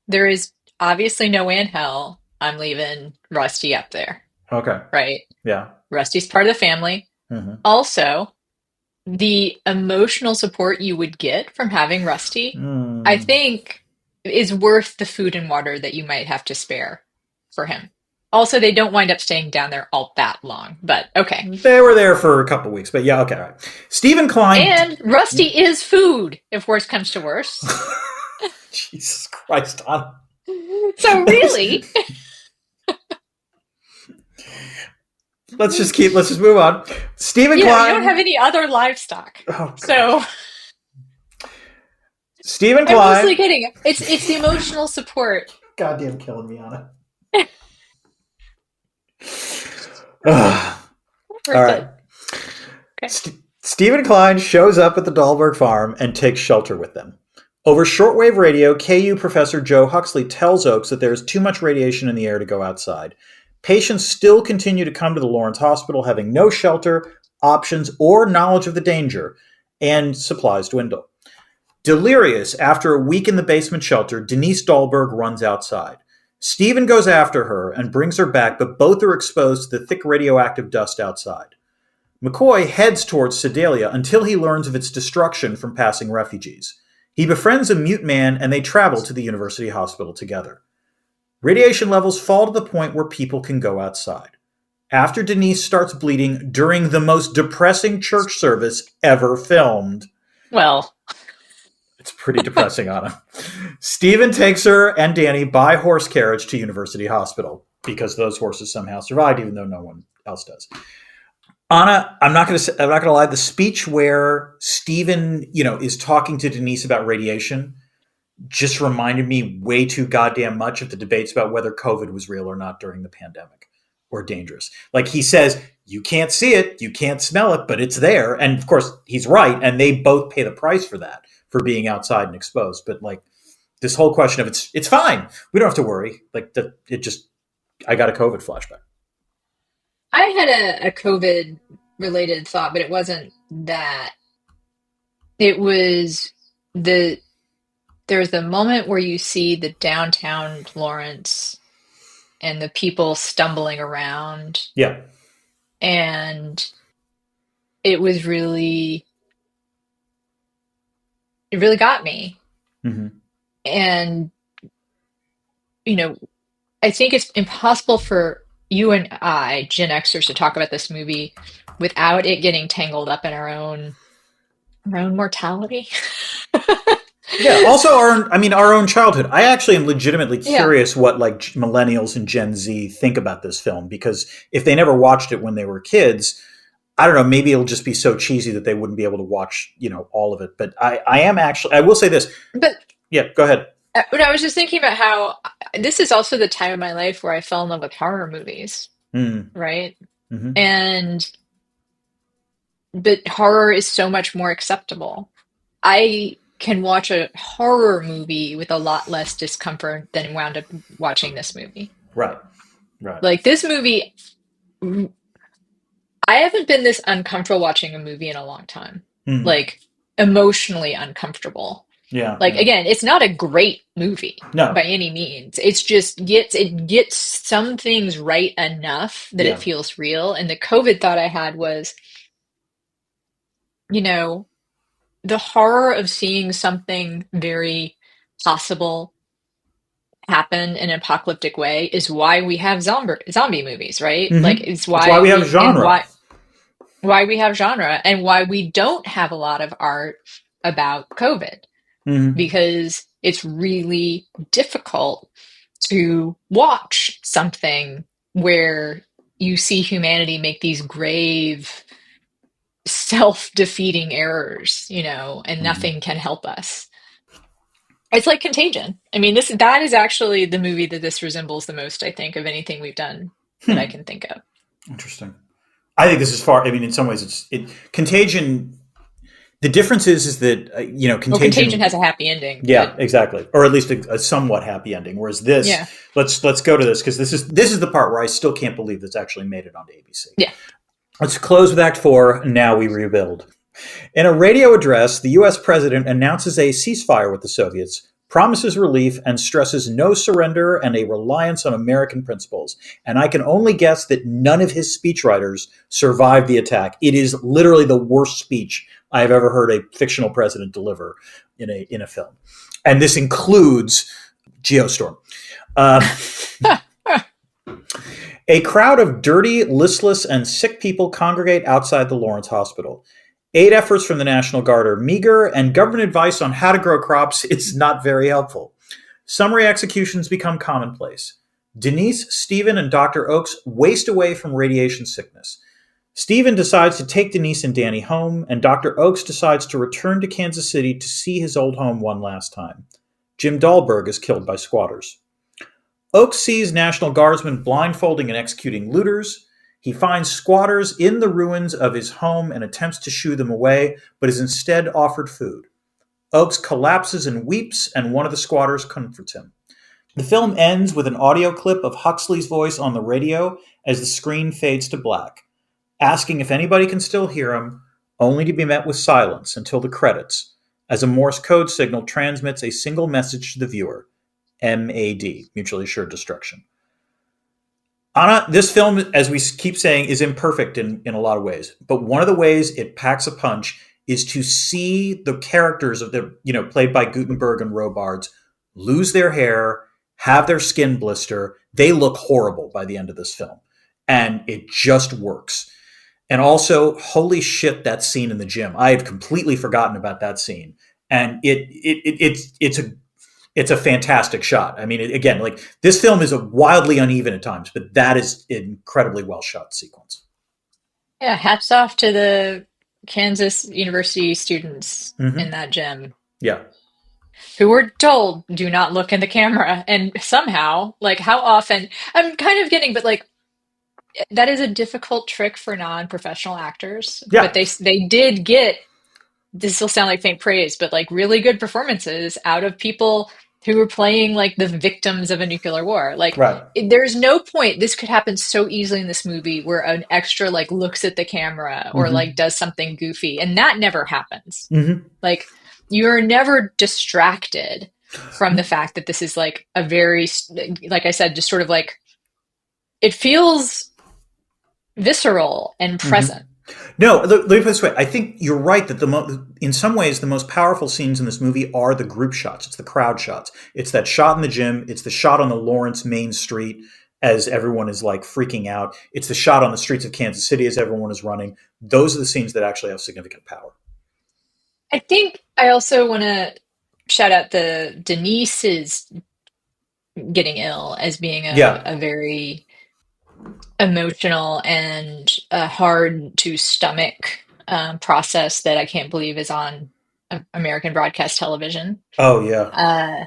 Speaker 1: There is obviously no way in hell I'm leaving Rusty up there.
Speaker 2: Okay.
Speaker 1: Right.
Speaker 2: Yeah.
Speaker 1: Rusty's part of the family. Mm-hmm. Also, the emotional support you would get from having Rusty, I think, is worth the food and water that you might have to spare for him. Also, they don't wind up staying down there all that long, but okay.
Speaker 2: They were there for a couple weeks, but yeah, okay. All right. Stephen Klein.
Speaker 1: And Rusty is food, if worse comes to worse.
Speaker 2: Jesus Christ, Anna.
Speaker 1: So really...
Speaker 2: Let's just move on. Stephen Klein.
Speaker 1: You don't have any other livestock.
Speaker 2: Oh,
Speaker 1: so
Speaker 2: Stephen Klein.
Speaker 1: I'm mostly kidding. It's the emotional support.
Speaker 2: Goddamn killing me, Anna. All right. Okay. Stephen Klein shows up at the Dahlberg farm and takes shelter with them. Over shortwave radio, KU professor Joe Huxley tells Oakes that there is too much radiation in the air to go outside. Patients still continue to come to the Lawrence Hospital having no shelter, options, or knowledge of the danger, and supplies dwindle. Delirious after a week in the basement shelter, Denise Dahlberg runs outside. Stephen goes after her and brings her back, but both are exposed to the thick radioactive dust outside. McCoy heads towards Sedalia until he learns of its destruction from passing refugees. He befriends a mute man and they travel to the university hospital together. Radiation levels fall to the point where people can go outside. After Denise starts bleeding during the most depressing church service ever filmed.
Speaker 1: Well,
Speaker 2: it's pretty depressing, Anna. Stephen takes her and Danny by horse carriage to University Hospital because those horses somehow survived, even though no one else does. Anna, I'm not going to lie. The speech where Stephen, is talking to Denise about radiation just reminded me way too goddamn much of the debates about whether COVID was real or not during the pandemic. or dangerous. Like he says, you can't see it, you can't smell it, but it's there. And of course, he's right. And they both pay the price for that, for being outside and exposed. But like this whole question of it's fine. We don't have to worry. Like I got a COVID flashback.
Speaker 1: I had a COVID related thought, but it wasn't that. It was the there's the moment where you see the downtown Florence and the people stumbling around,
Speaker 2: Yeah.
Speaker 1: and it was really it really got me.
Speaker 2: Mm-hmm.
Speaker 1: And you know, I think it's impossible for you and I, Gen Xers, to talk about this movie without it getting tangled up in our own mortality.
Speaker 2: Yeah. Also, our own childhood. I actually am legitimately
Speaker 1: Yeah.
Speaker 2: curious what like millennials and Gen Z think about this film, because if they never watched it when they were kids, I don't know. Maybe it'll just be so cheesy that they wouldn't be able to watch, all of it. But I am actually. I will say this.
Speaker 1: But
Speaker 2: Yeah. Go ahead.
Speaker 1: I was just thinking about how this is also the time of my life where I fell in love with horror movies,
Speaker 2: Mm,
Speaker 1: right?
Speaker 2: mm-hmm.
Speaker 1: And but horror is so much more acceptable. I can watch a horror movie with a lot less discomfort than wound up watching this movie.
Speaker 2: Right. Right.
Speaker 1: Like this movie, I haven't been this uncomfortable watching a movie in a long time.
Speaker 2: Mm,
Speaker 1: Like emotionally uncomfortable.
Speaker 2: yeah.
Speaker 1: Like
Speaker 2: Yeah.
Speaker 1: again, it's not a great movie
Speaker 2: No.
Speaker 1: by any means. It's just gets some things right enough that it
Speaker 2: Yeah.
Speaker 1: feels real. And the COVID thought I had was, you know, the horror of seeing something very possible happen in an apocalyptic way is why we have zombie movies, right? Like
Speaker 2: Mm-hmm.
Speaker 1: it's
Speaker 2: It's why
Speaker 1: why
Speaker 2: we have
Speaker 1: we and
Speaker 2: genre.
Speaker 1: why we have genre and why we don't have a lot of art about COVID,
Speaker 2: Mm-hmm.
Speaker 1: because it's really difficult to watch something where you see humanity make these grave self-defeating errors, and
Speaker 2: Mm-hmm.
Speaker 1: nothing can help us. It's like Contagion. I mean, this that is actually the movie that this resembles the most, I think, of anything we've done that I
Speaker 2: Hmm.
Speaker 1: can think of.
Speaker 2: Interesting. I think this is far. I mean, in some ways, Contagion. The difference is that
Speaker 1: Well, Contagion
Speaker 2: Contagion.
Speaker 1: has a happy ending,
Speaker 2: Yeah,
Speaker 1: but
Speaker 2: exactly, or at least a somewhat happy ending. Whereas this,
Speaker 1: yeah,
Speaker 2: let's go to this, because this is the part where I still can't believe that's actually made it onto ABC.
Speaker 1: yeah.
Speaker 2: Let's close with Act 4. Now we rebuild. In a radio address, the U.S. president announces a ceasefire with the Soviets, promises relief, and stresses no surrender and a reliance on American principles. And I can only guess that none of his speechwriters survived the attack. It is literally the worst speech I have ever heard a fictional president deliver in a film. And this includes Geostorm. Uh, a crowd of dirty, listless, and sick people congregate outside the Lawrence Hospital. Aid efforts from the National Guard are meager, and government advice on how to grow crops is not very helpful. Summary executions become commonplace. Denise, Stephen, and Dr. Oakes waste away from radiation sickness. Stephen decides to take Denise and Danny home, and Dr. Oakes decides to return to Kansas City to see his old home one last time. Jim Dahlberg is killed by squatters. Oakes sees National Guardsmen blindfolding and executing looters. He finds squatters in the ruins of his home and attempts to shoo them away, but is instead offered food. Oakes collapses and weeps, and one of the squatters comforts him. The film ends with an audio clip of Huxley's voice on the radio as the screen fades to black, asking if anybody can still hear him, only to be met with silence until the credits, as a Morse code signal transmits a single message to the viewer: MAD, mutually assured destruction. Anna, this film, as we keep saying, is imperfect in a lot of ways. But one of the ways it packs a punch is to see the characters of the, played by Gutenberg and Robards, lose their hair, have their skin blister. They look horrible by the end of this film. And it just works. And also, holy shit, that scene in the gym. I had completely forgotten about that scene. And it's a fantastic shot. I mean, again, like this film is a wildly uneven at times, but that is an incredibly well shot sequence.
Speaker 1: Yeah, hats off to the Kansas University students in
Speaker 2: Mm-hmm.
Speaker 1: that gym
Speaker 2: Yeah.
Speaker 1: who were told, do not look in the camera. And somehow, like, how often, I'm kind of getting, but like, that is a difficult trick for non-professional actors, but
Speaker 2: Yeah.
Speaker 1: they did get, this will sound like faint praise, but like really good performances out of people who were playing like the victims of a nuclear war. Like
Speaker 2: Right.
Speaker 1: there's no point, this could happen so easily in this movie where an extra like looks at the camera or like
Speaker 2: Mm-hmm.
Speaker 1: does something goofy, and that never happens.
Speaker 2: Mm-hmm.
Speaker 1: Like you're never distracted from the fact that this is like a very, like I said, just sort of like it feels visceral and
Speaker 2: Mm-hmm.
Speaker 1: present.
Speaker 2: No, let me put it this way. I think you're right that in some ways, the most powerful scenes in this movie are the group shots. It's the crowd shots. It's that shot in the gym. It's the shot on the Lawrence Main Street as everyone is like freaking out. It's the shot on the streets of Kansas City as everyone is running. Those are the scenes that actually have significant power.
Speaker 1: I think I also want to shout out the Denise is getting ill as being
Speaker 2: Yeah.
Speaker 1: a very emotional and hard to stomach process that I can't believe is on American broadcast television.
Speaker 2: Oh, yeah.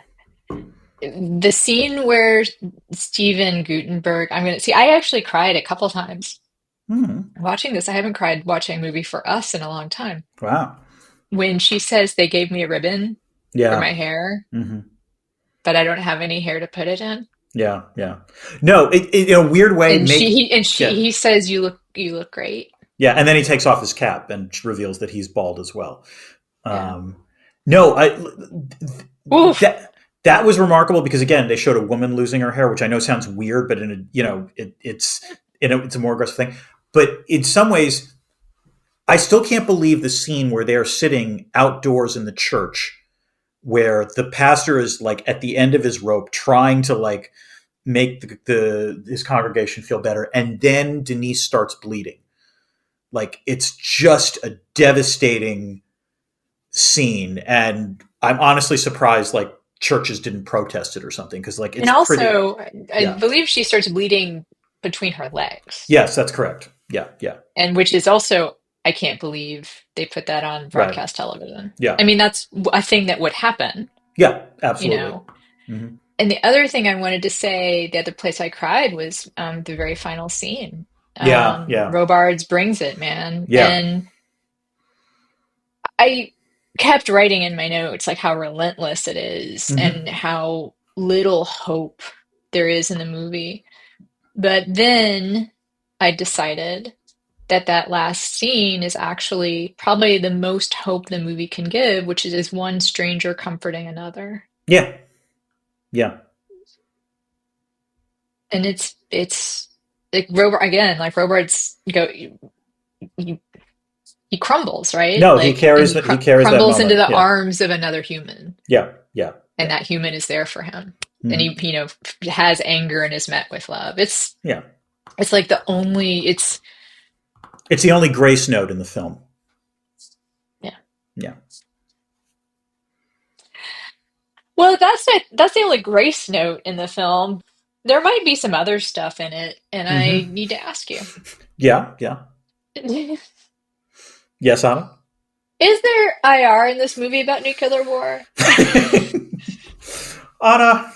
Speaker 1: Uh, the scene where Steven Gutenberg, I'm gonna see, I actually cried a couple times
Speaker 2: Hmm.
Speaker 1: watching this. I haven't cried watching a movie for us in a long time.
Speaker 2: Wow.
Speaker 1: When she says they gave me a ribbon for
Speaker 2: Yeah.
Speaker 1: my hair,
Speaker 2: Hmm.
Speaker 1: but I don't have any hair to put it in.
Speaker 2: Yeah. Yeah. No, it in a weird way
Speaker 1: And
Speaker 2: make yeah.
Speaker 1: he says you look great.
Speaker 2: Yeah, and then he takes off his cap and reveals that he's bald as well.
Speaker 1: Yeah.
Speaker 2: Um, no,
Speaker 1: Oof.
Speaker 2: that was remarkable because again, they showed a woman losing her hair, which I know sounds weird, but in a it's a more aggressive thing. But in some ways, I still can't believe the scene where they're sitting outdoors in the church, where the pastor is like at the end of his rope, trying to like make the his congregation feel better, and then Denise starts bleeding. Like it's just a devastating scene, and I'm honestly surprised like churches didn't protest it or something because like
Speaker 1: And
Speaker 2: it's pretty.
Speaker 1: also, I
Speaker 2: Yeah.
Speaker 1: believe she starts bleeding between her legs.
Speaker 2: Yes, that's correct. Yeah. Yeah.
Speaker 1: And which is also, I can't believe they put that on
Speaker 2: Right.
Speaker 1: broadcast television.
Speaker 2: Yeah.
Speaker 1: I mean, that's a thing that would happen,
Speaker 2: Yeah.
Speaker 1: you
Speaker 2: Absolutely.
Speaker 1: know.
Speaker 2: Hmm.
Speaker 1: And the other thing I wanted to say, the other place I cried was the very final scene.
Speaker 2: Yeah. Yeah.
Speaker 1: Robards brings it, man.
Speaker 2: Yeah.
Speaker 1: And I kept writing in my notes like how relentless it is
Speaker 2: Hmm.
Speaker 1: and how little hope there is in the movie. But then I decided that that last scene is actually probably the most hope the movie can give, which is one stranger comforting another.
Speaker 2: Yeah. Yeah.
Speaker 1: And it's like Robert again, like Robert's go he, he crumbles, right?
Speaker 2: No,
Speaker 1: Like, and he
Speaker 2: he carries that
Speaker 1: crumbles into
Speaker 2: moment.
Speaker 1: the
Speaker 2: Yeah.
Speaker 1: arms of another human,
Speaker 2: Yeah. Yeah.
Speaker 1: and
Speaker 2: Yeah.
Speaker 1: that human is there for him, and
Speaker 2: Hmm.
Speaker 1: he has anger and is met with love.
Speaker 2: Yeah.
Speaker 1: It's like the only
Speaker 2: It's the only grace note in the film.
Speaker 1: yeah.
Speaker 2: Yeah.
Speaker 1: Well, that's the only grace note in the film. There might be some other stuff in it, and I
Speaker 2: Hmm.
Speaker 1: need to ask you.
Speaker 2: Yeah. Yeah. Yes, Anna.
Speaker 1: Is there IR in this movie about nuclear war?
Speaker 2: Anna,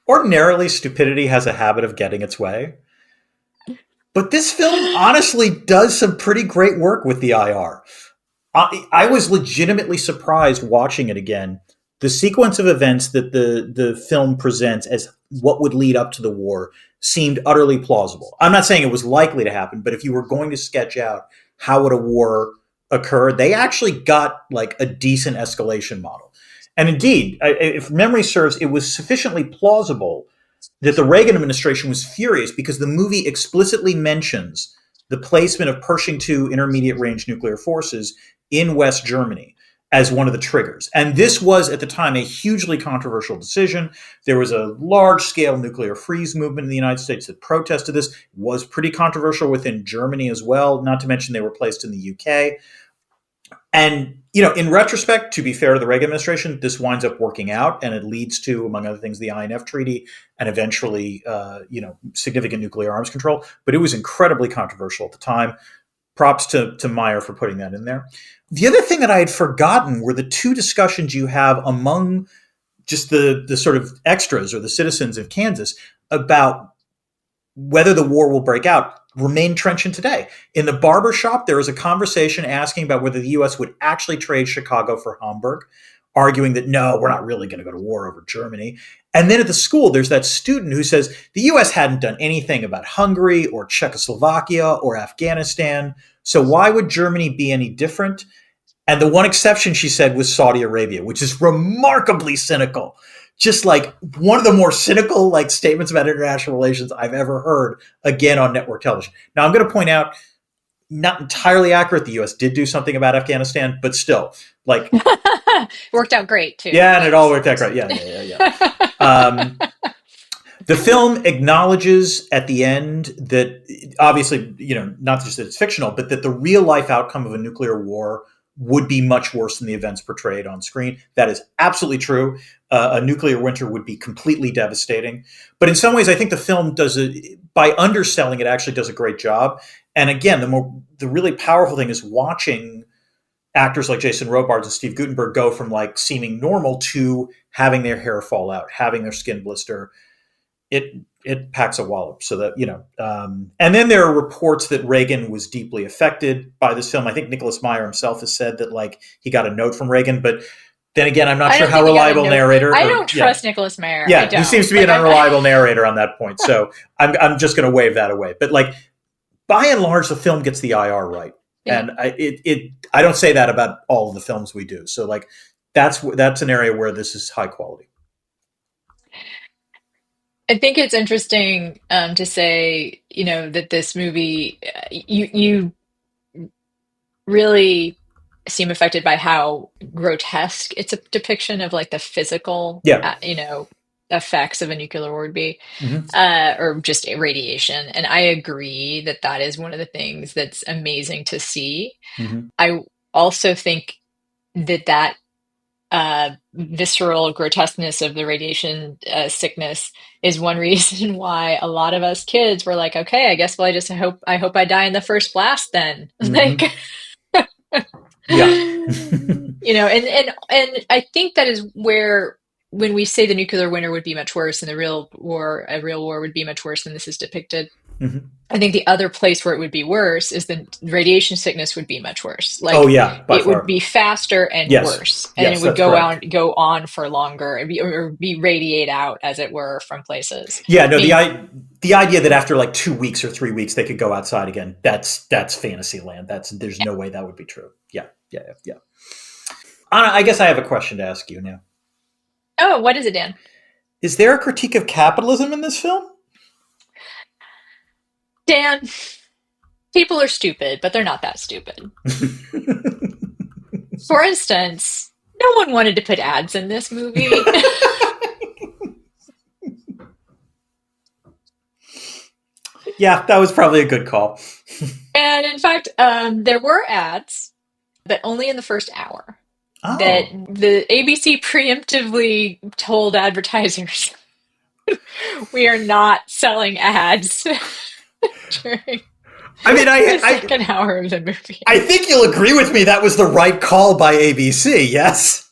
Speaker 2: ordinarily stupidity has a habit of getting its way. But this film honestly does some pretty great work with the IR. I was legitimately surprised watching it again. The sequence of events that the film presents as what would lead up to the war seemed utterly plausible. I'm not saying it was likely to happen, but if you were going to sketch out how would a war occur, they actually got like a decent escalation model. And indeed, if memory serves, it was sufficiently plausible that the Reagan administration was furious because the movie explicitly mentions the placement of Pershing II intermediate range nuclear forces in West Germany as one of the triggers. And this was at the time a hugely controversial decision. There was a large scale nuclear freeze movement in the United States that protested this. It was pretty controversial within Germany as well, not to mention they were placed in the UK. And, in retrospect, to be fair to the Reagan administration, this winds up working out, and it leads to, among other things, the INF Treaty and eventually, significant nuclear arms control. But it was incredibly controversial at the time. Props to Meyer for putting that in there. The other thing that I had forgotten were the two discussions you have among just the sort of extras or the citizens of Kansas about whether the war will break out. remain trenchant today. In the barber shop, there was a conversation asking about whether the U.S. would actually trade Chicago for Hamburg, arguing that, no, we're not really going to go to war over Germany. And then at the school, there's that student who says the U.S. hadn't done anything about Hungary or Czechoslovakia or Afghanistan, so why would Germany be any different? And the one exception, she said, was Saudi Arabia, which is remarkably cynical. Just like one of the more cynical like statements about international relations I've ever heard, again, on network television. Now, I'm going to point out, not entirely accurate. The U.S. did do something about Afghanistan, but still, like,
Speaker 1: worked out great too.
Speaker 2: Yeah, and it all worked out great. Yeah. The film acknowledges at the end that, obviously, not just that it's fictional, but that the real life outcome of a nuclear war would be much worse than the events portrayed on screen. That is absolutely true. A nuclear winter would be completely devastating. But in some ways, I think the film by underselling it, actually does a great job. And again, the really powerful thing is watching actors like Jason Robards and Steve Guttenberg go from like seeming normal to having their hair fall out, having their skin blister. It packs a wallop. So that, and then there are reports that Reagan was deeply affected by this film. I think Nicholas Meyer himself has said that like he got a note from Reagan, but then again, I'm not sure how reliable narrator.
Speaker 1: I don't trust Nicholas Meyer.
Speaker 2: Yeah, he seems to be an unreliable narrator on that point. So I'm just going to wave that away. But like, by and large, the film gets the IR right. Yeah. And I don't say that about all of the films we do. So like, that's an area where this is high quality.
Speaker 1: I think it's interesting to say, that this movie, you really seem affected by how grotesque its a depiction of like the physical, effects of a nuclear war would be, or just radiation. And I agree that is one of the things that's amazing to see. Mm-hmm. I also think that visceral grotesqueness of the radiation sickness is one reason why a lot of us kids were like, okay, I guess, well, I hope I die in the first blast then. Mm-hmm. Like, and I think that is where, when we say the nuclear winter would be much worse and a real war would be much worse than this is depicted. Mm-hmm. I think the other place where it would be worse is the radiation sickness would be much worse. Like, it would be faster and worse, and it would go on for longer, or be radiate out, as it were, from places.
Speaker 2: Yeah, no, the idea that after like 2 weeks or 3 weeks they could go outside again, that's fantasy land. There's no way that would be true. Yeah. Anna, I guess I have a question to ask you now.
Speaker 1: Oh, what is it, Dan?
Speaker 2: Is there a critique of capitalism in this film?
Speaker 1: Dan, people are stupid, but they're not that stupid. For instance, no one wanted to put ads in this movie.
Speaker 2: Yeah, that was probably a good call.
Speaker 1: And in fact, there were ads, but only in the first hour. Oh. That the ABC preemptively told advertisers, we are not selling ads during the second hour of the movie.
Speaker 2: I think you'll agree with me that was the right call by ABC, yes?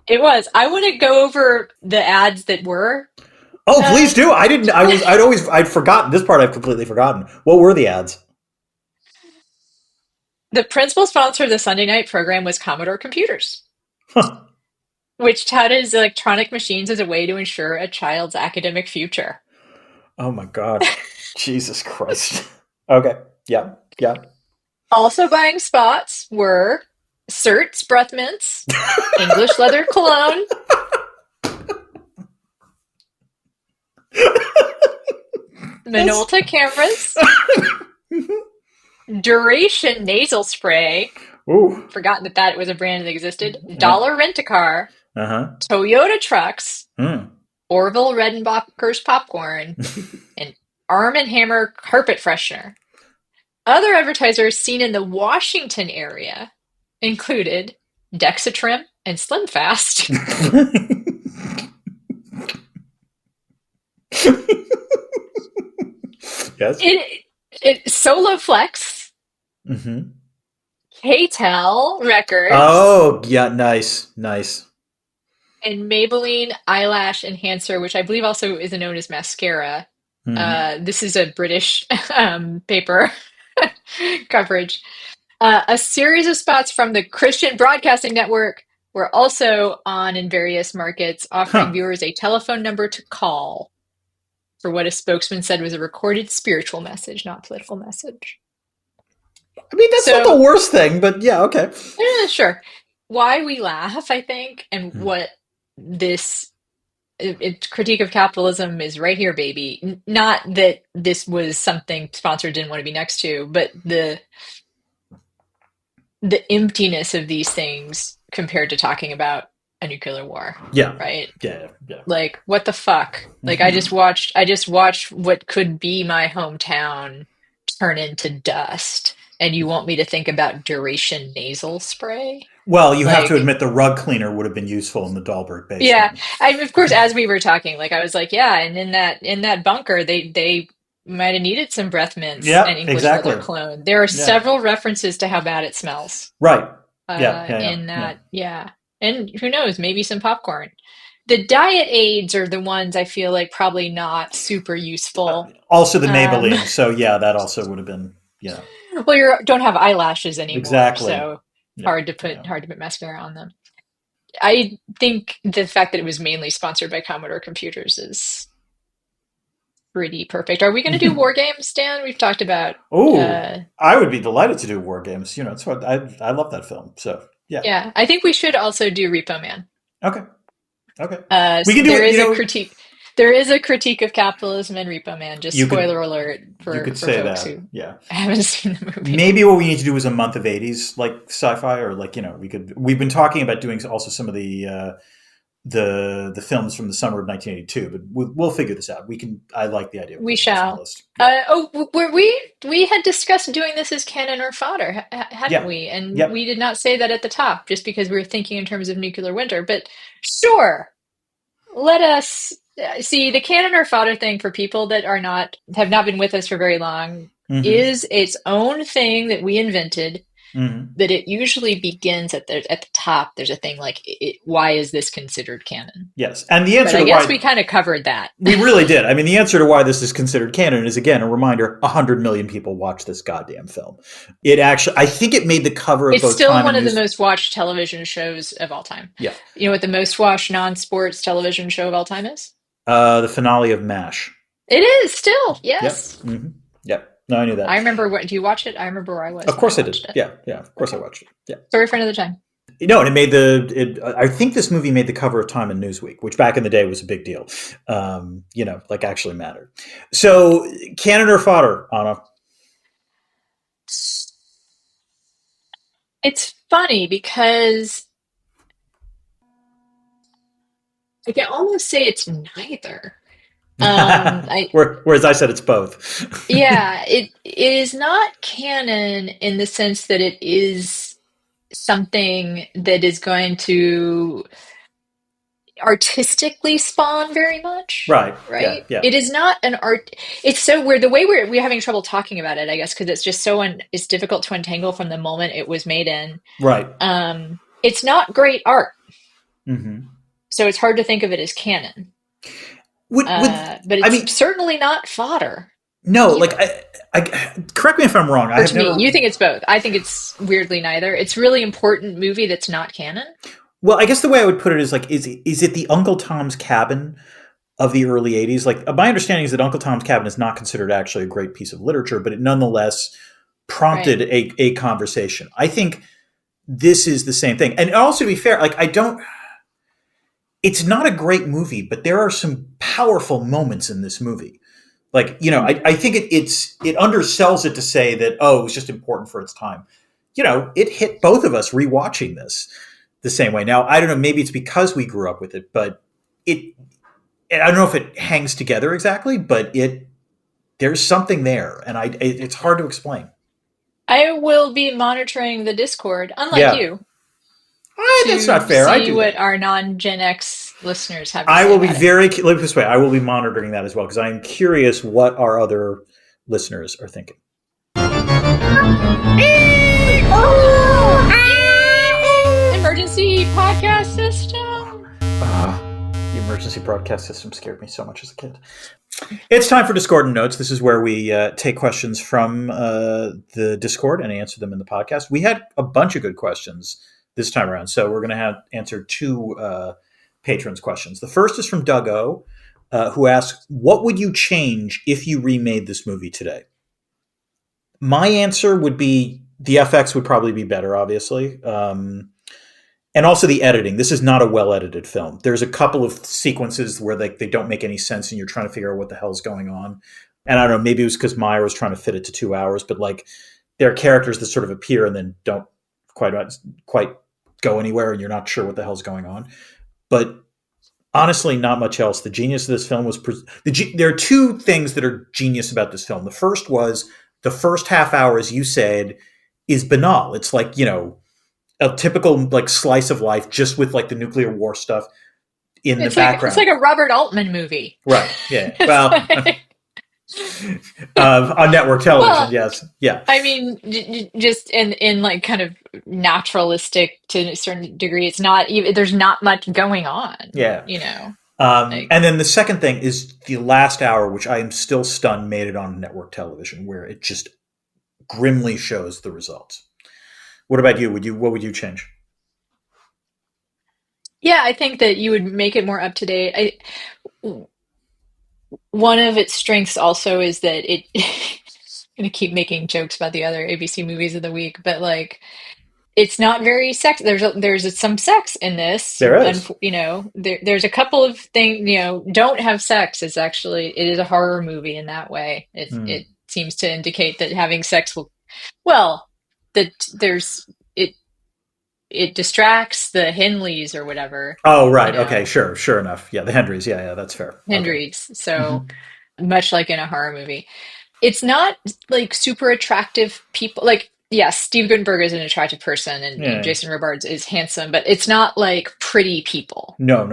Speaker 1: It was. I want to go over the ads that were.
Speaker 2: Oh, please do. I'd forgotten. This part I've completely forgotten. What were the ads?
Speaker 1: The principal sponsor of the Sunday night program was Commodore Computers, which touted electronic machines as a way to ensure a child's academic future.
Speaker 2: Oh my God. Jesus Christ. Okay. Yeah.
Speaker 1: Also buying spots were Certs breath mints, English leather cologne, Minolta cameras, Duration nasal spray.
Speaker 2: Ooh.
Speaker 1: Forgotten that was a brand that existed. Dollar Rent-A-Car. Toyota trucks. Orville Redenbacher's popcorn. And Arm & Hammer carpet freshener. Other advertisers seen in the Washington area included Dexatrim and SlimFast.
Speaker 2: Yes.
Speaker 1: Solo Flex.
Speaker 2: Mm-hmm.
Speaker 1: K-Tel Records.
Speaker 2: Oh, yeah, nice.
Speaker 1: And Maybelline Eyelash Enhancer, which I believe also is known as mascara. This is a British paper coverage. A series of spots from the Christian Broadcasting Network were also on in various markets, offering viewers a telephone number to call for what a spokesman said was a recorded spiritual message, not political message.
Speaker 2: I mean, that's not the worst thing, but yeah, okay.
Speaker 1: Yeah, sure. Why we laugh, I think, and what this critique of capitalism is right here, baby. Not that this was something sponsor didn't want to be next to, but the emptiness of these things compared to talking about a nuclear war.
Speaker 2: Yeah.
Speaker 1: Right.
Speaker 2: Yeah.
Speaker 1: Like, what the fuck? Like, I just watched what could be my hometown turn into dust, and you want me to think about duration nasal spray?
Speaker 2: Well, you have to admit the rug cleaner would have been useful in the Dahlberg basement.
Speaker 1: Yeah, of course, as we were talking, like I was like, yeah, and in that bunker, they might have needed some breath mints and English leather cologne. There are several references to how bad it smells.
Speaker 2: Right.
Speaker 1: In that, and who knows, maybe some popcorn. The diet aids are the ones I feel like probably not super useful.
Speaker 2: Also the Maybelline, so yeah, that also would have been,
Speaker 1: Well, you don't have eyelashes anymore,
Speaker 2: exactly.
Speaker 1: So hard to put mascara on them. I think the fact that it was mainly sponsored by Commodore Computers is pretty perfect. Are we going to do war games, Dan? We've talked about.
Speaker 2: I would be delighted to do war games. It's what I love that film. So yeah.
Speaker 1: Yeah, I think we should also do Repo Man.
Speaker 2: Okay.
Speaker 1: We can do a critique. There is a critique of capitalism in Repo Man. Just spoiler alert for folks who haven't seen the movie.
Speaker 2: Maybe what we need to do is a month of 80s like sci-fi, or like we've been talking about doing also some of the films from the summer of 1982, but we'll figure this out. I like the idea.
Speaker 1: We shall. We had discussed doing this as canon or fodder, hadn't we? And we did not say that at the top, just because we were thinking in terms of nuclear winter. But sure, let us see the canon or fodder thing for people that have not been with us for very long is its own thing that we invented. That it usually begins at the top. There's a thing like, why is this considered canon?
Speaker 2: Yes, and the answer.
Speaker 1: But I guess we kind of covered that.
Speaker 2: We really did. I mean, the answer to why this is considered canon is, again, a reminder: 100 million people watched this goddamn film. It actually, I think, it made the cover of both Time and Newsweek.
Speaker 1: It's still one of the most watched television shows of all time.
Speaker 2: Yeah.
Speaker 1: You know what the most watched non-sports television show of all time is?
Speaker 2: The finale of MASH.
Speaker 1: It is still, yes.
Speaker 2: Yep. Yep. No, I knew that.
Speaker 1: I remember do you watch it? I remember where I was.
Speaker 2: Of course I did. Yeah, of course I watched it. Yeah.
Speaker 1: Story for another time.
Speaker 2: No, and I think this movie made the cover of Time and Newsweek, which back in the day was a big deal. Like actually mattered. So, canon or fodder, Anna?
Speaker 1: It's funny because I can almost say it's neither.
Speaker 2: Whereas I said it's both.
Speaker 1: Yeah, it is not canon in the sense that it is something that is going to artistically spawn very much.
Speaker 2: Right.
Speaker 1: Yeah. It is not an art. It's so weird. The way we're having trouble talking about it, I guess, because it's just it's difficult to untangle from the moment it was made in.
Speaker 2: Right.
Speaker 1: It's not great art.
Speaker 2: Mm-hmm.
Speaker 1: So it's hard to think of it as canon. But it's certainly not fodder.
Speaker 2: No, either. I correct me if I'm wrong.
Speaker 1: You think it's both. I think it's weirdly neither. It's a really important movie that's not canon.
Speaker 2: Well, I guess the way I would put it is like, is it the Uncle Tom's Cabin of the early 80s? Like, my understanding is that Uncle Tom's Cabin is not considered actually a great piece of literature, but it nonetheless prompted a conversation. I think this is the same thing. And also, to be fair, it's not a great movie, but there are some powerful moments in this movie. Like, I think it undersells it to say that, it was just important for its time. It hit both of us rewatching this the same way. Now, I don't know, maybe it's because we grew up with it, but I don't know if it hangs together exactly, but there's something there, and it's hard to explain.
Speaker 1: I will be monitoring the Discord, unlike you.
Speaker 2: That's not fair.
Speaker 1: See what our non-Gen X listeners have to say.
Speaker 2: I will be let me put it this way. I will be monitoring that as well, because I am curious what our other listeners are thinking.
Speaker 1: Emergency podcast system.
Speaker 2: The emergency broadcast system scared me so much as a kid. It's time for Discordant Notes. This is where we take questions from the Discord and answer them in the podcast. We had a bunch of good questions this time around, so we're going to answer two patrons' questions. The first is from Doug O, who asks, what would you change if you remade this movie today? My answer would be the FX would probably be better, obviously. And also the editing. This is not a well-edited film. There's a couple of sequences where they don't make any sense and you're trying to figure out what the hell's going on. And I don't know, maybe it was because Meyer was trying to fit it to 2 hours, but like there are characters that sort of appear and then don't quite go anywhere and you're not sure what the hell's going on. But honestly, not much else. The genius of this film was... there are two things that are genius about this film. The first was the first half hour, as you said, is banal. It's like, a typical like slice of life, just with like the nuclear war stuff in the background.
Speaker 1: It's like a Robert Altman movie,
Speaker 2: right? Yeah. Well, on network television, well, yes, yeah.
Speaker 1: I mean, just in like kind of naturalistic to a certain degree. It's not even. There's not much going on.
Speaker 2: Yeah. And then the second thing is the last hour, which I am still stunned made it on network television, where it just grimly shows the results. What about you? What would you change?
Speaker 1: Yeah, I think that you would make it more up to date. One of its strengths also is that it. I'm gonna keep making jokes about the other ABC movies of the week, but like, it's not very sex. There's some sex in this.
Speaker 2: There is.
Speaker 1: There's a couple of things. Don't have sex. It is a horror movie in that way. It seems to indicate that having sex will. Well, that it distracts the Henleys or whatever.
Speaker 2: Oh, right. Okay. Sure enough. Yeah. The Hendrys. Yeah. That's fair.
Speaker 1: Hendrys. Okay. So much like in a horror movie, it's not like super attractive people. Like, yes, Steve Guttenberg is an attractive person and Jason Robards is handsome, but it's not like pretty people.
Speaker 2: No.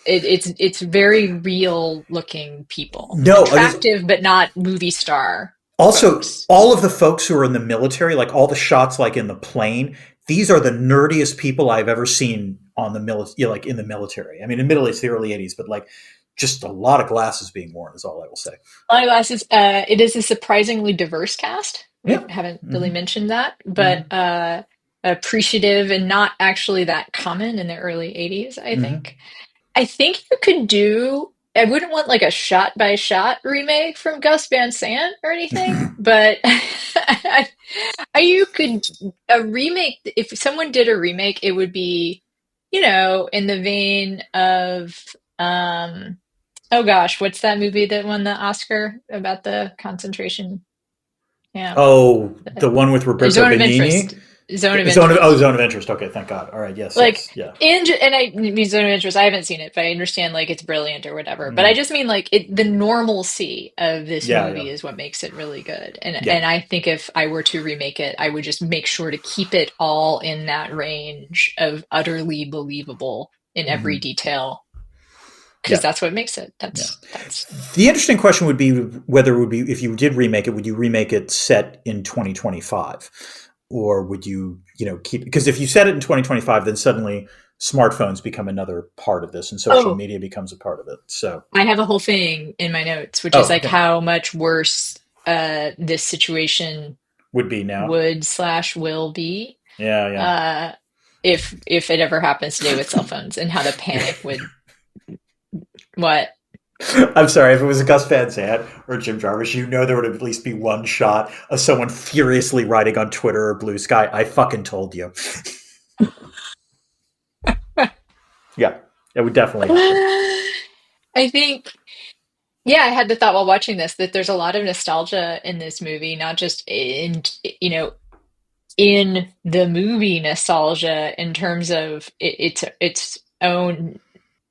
Speaker 1: It's very real looking people.
Speaker 2: No.
Speaker 1: Attractive, but not movie star.
Speaker 2: Also,
Speaker 1: folks.
Speaker 2: All of the folks who are in the military, like all the shots, like in the plane, these are the nerdiest people I've ever seen on the like in the military. I mean, admittedly, it's the early '80s, but like just a lot of glasses being worn is all I will say.
Speaker 1: A lot of glasses. It is a surprisingly diverse cast. We haven't really mentioned that, but appreciative and not actually that common in the early '80s. I think. I think you could do. I wouldn't want like a shot-by-shot remake from Gus Van Sant or anything, but you could a remake. If someone did a remake, it would be, in the vein of, oh gosh, what's that movie that won the Oscar about the concentration? Yeah.
Speaker 2: Oh, the one with Roberto Benigni.
Speaker 1: Zone of Interest.
Speaker 2: Zone of Interest. Okay, thank God. All right, yes.
Speaker 1: Like,
Speaker 2: yes,
Speaker 1: yeah. And I mean, Zone of Interest, I haven't seen it, but I understand, like, it's brilliant or whatever. But I just mean, like, the normalcy of this movie is what makes it really good. And I think if I were to remake it, I would just make sure to keep it all in that range of utterly believable in every detail. Because that's what makes it. That's
Speaker 2: the interesting question would be whether it would be, if you did remake it, would you remake it set in 2025? Or would you, keep, because if you set it in 2025, then suddenly smartphones become another part of this and social media becomes a part of it. So
Speaker 1: I have a whole thing in my notes, which is like how much worse this situation
Speaker 2: would be now.
Speaker 1: Will be.
Speaker 2: Yeah.
Speaker 1: If it ever happens today with cell phones and how the panic would. What?
Speaker 2: I'm sorry, if it was a Gus Van Sant or Jim Jarmusch, there would at least be one shot of someone furiously writing on Twitter or Blue Sky, "I fucking told you." Yeah, it would definitely happen.
Speaker 1: I think, I had the thought while watching this that there's a lot of nostalgia in this movie, not just in the movie nostalgia in terms of its own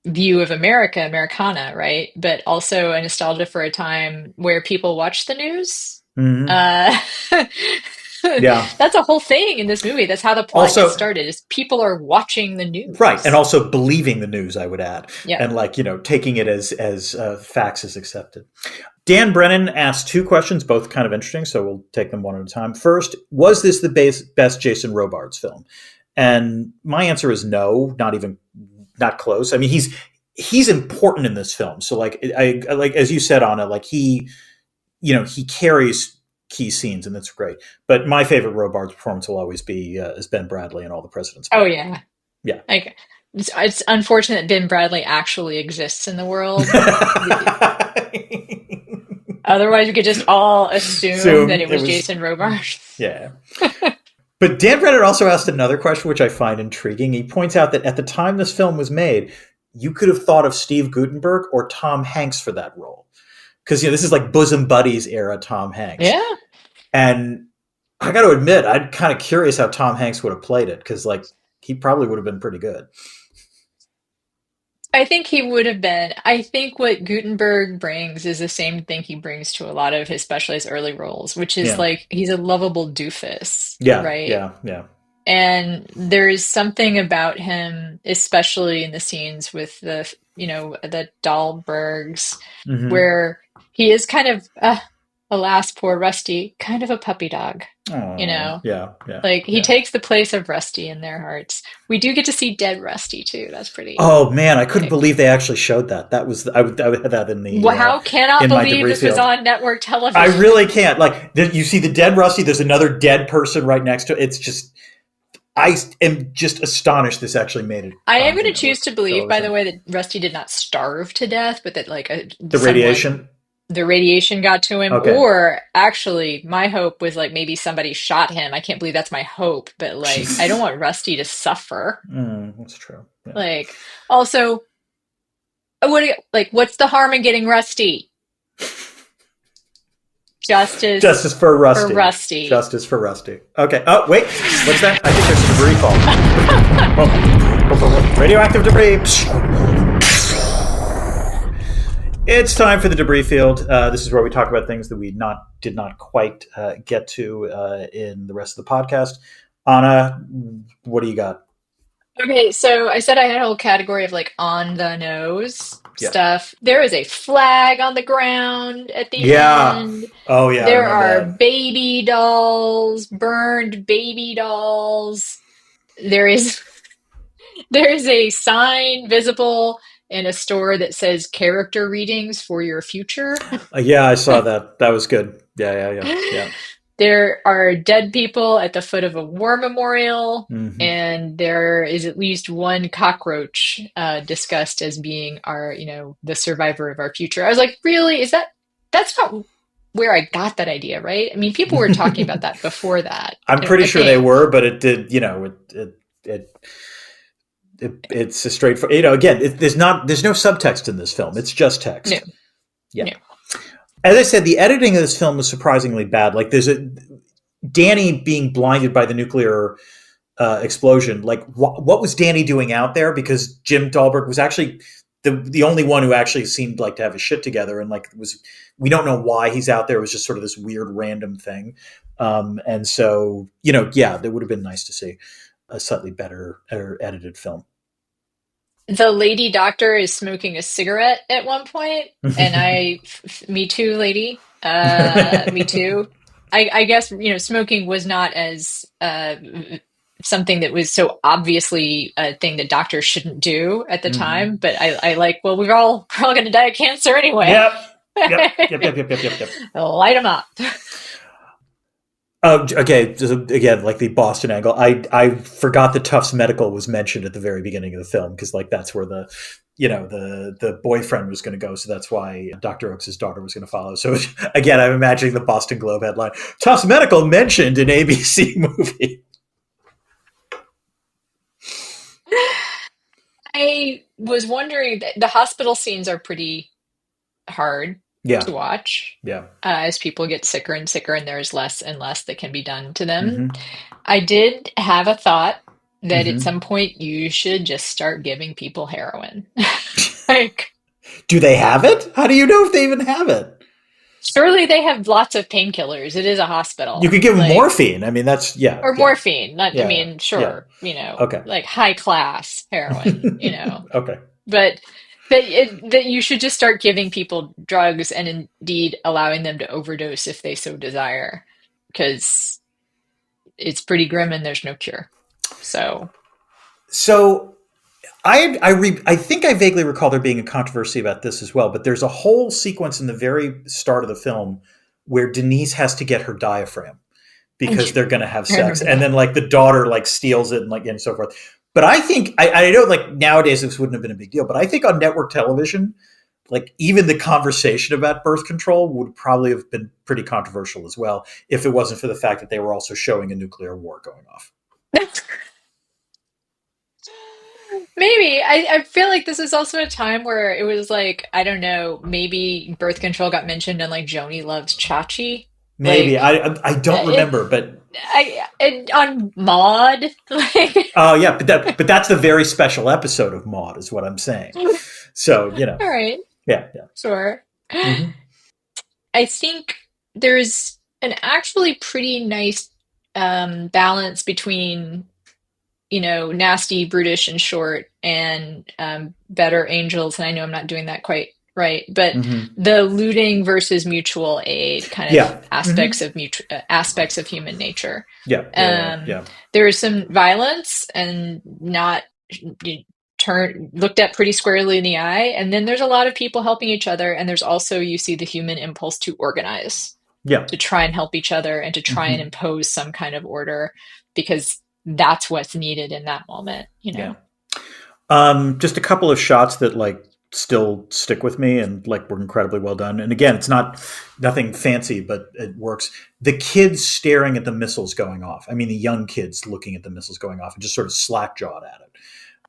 Speaker 1: view of Americana, right? But also a nostalgia for a time where people watch the news. That's a whole thing in this movie. That's how the plot gets started, is people are watching the news.
Speaker 2: Right, and also believing the news, I would add. Yeah. And taking it as facts as accepted. Dan Brennan asked two questions, both kind of interesting, so we'll take them one at a time. First, was this the best Jason Robards film? And my answer is no, not close. I mean, he's important in this film. So like I like as you said, Anna, like he carries key scenes, and that's great. But my favorite Robards performance will always be as Ben Bradley in All the President's
Speaker 1: Oh
Speaker 2: Men.
Speaker 1: yeah.
Speaker 2: Yeah.
Speaker 1: Like it's unfortunate Ben Bradley actually exists in the world. Otherwise, we could just all assume that
Speaker 2: So
Speaker 1: it
Speaker 2: it
Speaker 1: was
Speaker 2: was,
Speaker 1: Jason Robards.
Speaker 2: yeah. But Dan Brennan also asked another question, which I find intriguing. He points out that at the time this film was made, you could have thought of Steve Guttenberg or Tom Hanks for that role. Because this is like bosom buddies era Tom Hanks.
Speaker 1: Yeah.
Speaker 2: And I got to admit, I'm kind of curious how Tom Hanks would have played it, because like he probably would have been pretty good.
Speaker 1: I think he would have been. I think what Gutenberg brings is the same thing he brings to a lot of his, especially his early roles, which is
Speaker 2: Yeah,
Speaker 1: like he's a lovable doofus,
Speaker 2: yeah,
Speaker 1: right?
Speaker 2: yeah, yeah.
Speaker 1: And there's something about him, especially in the scenes with the Dahlbergs,
Speaker 2: Mm-hmm.
Speaker 1: where he is kind of, alas, poor Rusty, kind of a puppy dog, you
Speaker 2: Oh,
Speaker 1: know?
Speaker 2: yeah, yeah,
Speaker 1: Like he
Speaker 2: yeah.
Speaker 1: takes the place of Rusty in their hearts. We do get to see dead Rusty too. That's pretty,
Speaker 2: Oh man, I couldn't
Speaker 1: like,
Speaker 2: believe they actually showed that. That was I would have that in the
Speaker 1: how cannot
Speaker 2: in my
Speaker 1: believe
Speaker 2: debris
Speaker 1: this was
Speaker 2: field.
Speaker 1: on network
Speaker 2: I
Speaker 1: television.
Speaker 2: really can't. Like you see the dead Rusty. There's another dead person right next to it. It's just I am just astonished this actually made it
Speaker 1: I am going
Speaker 2: onto
Speaker 1: to choose
Speaker 2: network
Speaker 1: to believe, by the
Speaker 2: television.
Speaker 1: way, that Rusty did not starve to death, but that like
Speaker 2: The
Speaker 1: someone,
Speaker 2: radiation.
Speaker 1: the radiation got to him,
Speaker 2: Okay.
Speaker 1: or actually, my hope was like maybe somebody shot him. I can't believe that's my hope, but like I don't want Rusty to suffer.
Speaker 2: That's true. Yeah.
Speaker 1: Like also, what's the harm in getting Rusty? Justice
Speaker 2: Justice for
Speaker 1: for
Speaker 2: Rusty.
Speaker 1: Rusty.
Speaker 2: Justice for Rusty. Okay. Oh wait, what's that? I think there's some debris falling. Oh, radioactive debris. It's time for the debris field. This is where we talk about things that we did not quite get to in the rest of the podcast. Anna, what do you got?
Speaker 1: Okay, so I said I had a whole category of like on the nose
Speaker 2: Yeah.
Speaker 1: stuff. There is a flag on the ground at the
Speaker 2: Yeah.
Speaker 1: end.
Speaker 2: Oh yeah, I
Speaker 1: There
Speaker 2: remember
Speaker 1: are
Speaker 2: that.
Speaker 1: baby dolls, burned baby dolls. There is there is a sign visible in a store that says character readings for your future.
Speaker 2: Yeah, I saw that. That was good. Yeah, yeah, yeah, yeah.
Speaker 1: There are dead people at the foot of a war memorial,
Speaker 2: Hmm.
Speaker 1: and there is at least one cockroach discussed as being the survivor of our future. I was like, really? That's not where I got that idea, right? I mean, people were talking about that before that,
Speaker 2: I'm pretty
Speaker 1: I
Speaker 2: sure they
Speaker 1: think.
Speaker 2: were, but it did. It's a straightforward. Again, there's no subtext in this film. It's just
Speaker 1: No,
Speaker 2: text. Yeah.
Speaker 1: no.
Speaker 2: As I said, the editing of this film was surprisingly bad. Like there's a Danny being blinded by the nuclear explosion. Like what was Danny doing out there? Because Jim Dahlberg was actually the only one who actually seemed like to have his shit together, and like we don't know why he's out there. It was just sort of this weird random thing. And so yeah, that would have been nice to see a slightly better or edited film.
Speaker 1: The lady doctor is smoking a cigarette at one point, and me too, lady. Me too. I guess, smoking was not as something that was so obviously a thing that doctors shouldn't do at the
Speaker 2: Hmm.
Speaker 1: time. But I like, well, we're all going to die of cancer anyway.
Speaker 2: Yep. Yep. Yep. Yep. Yep. Yep. Yep. Yep.
Speaker 1: Light them up.
Speaker 2: Okay. Just, again, like the Boston angle, I forgot that Tufts Medical was mentioned at the very beginning of the film, because like that's where the boyfriend was going to go, so that's why Dr. Oakes' daughter was going to follow. So again, I'm imagining the Boston Globe headline: Tufts Medical mentioned in ABC movie.
Speaker 1: I was wondering, the hospital scenes are pretty hard
Speaker 2: Yeah.
Speaker 1: to watch
Speaker 2: Yeah.
Speaker 1: as people get sicker and sicker, and there's less and less that can be done to them.
Speaker 2: Mm-hmm.
Speaker 1: I did have a thought that at
Speaker 2: Mm-hmm.
Speaker 1: some point you should just start giving people heroin. Like,
Speaker 2: Do they have it? How do you know if they even have it?
Speaker 1: surely they have lots of painkillers. It is a
Speaker 2: You
Speaker 1: hospital.
Speaker 2: could give them
Speaker 1: Like,
Speaker 2: morphine. I mean, that's yeah,
Speaker 1: or
Speaker 2: yeah,
Speaker 1: morphine. Not, I
Speaker 2: yeah,
Speaker 1: mean,
Speaker 2: yeah.
Speaker 1: sure,
Speaker 2: Okay.
Speaker 1: like high class heroin,
Speaker 2: Okay.
Speaker 1: but that you should just start giving people drugs and indeed allowing them to overdose if they so desire, because it's pretty grim and there's no cure. So,
Speaker 2: So I think I vaguely recall there being a controversy about this as well, but there's a whole sequence in the very start of the film where Denise has to get her diaphragm because they're going to have
Speaker 1: I
Speaker 2: sex,
Speaker 1: remember
Speaker 2: and
Speaker 1: that.
Speaker 2: then like the daughter like steals it and like and so forth. But I think I know like nowadays this wouldn't have been a big deal, but I think on network television, like even the conversation about birth control would probably have been pretty controversial as well if it wasn't for the fact that they were also showing a nuclear war going off.
Speaker 1: Maybe. I feel like this is also a time where it was like, I don't know, maybe birth control got mentioned in like Joni Loves Chachi.
Speaker 2: Maybe
Speaker 1: Like
Speaker 2: I don't
Speaker 1: it
Speaker 2: remember, but
Speaker 1: on Maud. Like
Speaker 2: oh yeah, but that's the very special episode of Maud, is what I'm saying. So
Speaker 1: all right,
Speaker 2: yeah, yeah.
Speaker 1: sure.
Speaker 2: Mm-hmm.
Speaker 1: I think there's an actually pretty nice balance between, nasty, brutish, and short, and better angels. And I know I'm not doing that quite right, but
Speaker 2: Mm-hmm.
Speaker 1: the looting versus mutual aid kind of
Speaker 2: Yeah. Mm-hmm.
Speaker 1: aspects of human nature.
Speaker 2: Yeah, yeah, yeah,
Speaker 1: Um,
Speaker 2: yeah.
Speaker 1: there is some violence and not looked at pretty squarely in the eye, and then there's a lot of people helping each other, and there's also you see the human impulse to organize,
Speaker 2: Yeah.
Speaker 1: to try and help each other and to try and
Speaker 2: Mm-hmm.
Speaker 1: impose some kind of order because that's what's needed in that moment.
Speaker 2: Yeah. Just a couple of shots that like still stick with me and like were incredibly well done. And again, it's not nothing fancy, but it works. The kids staring at the missiles going off. I mean, the young kids looking at the missiles going off and just sort of slack jawed at it.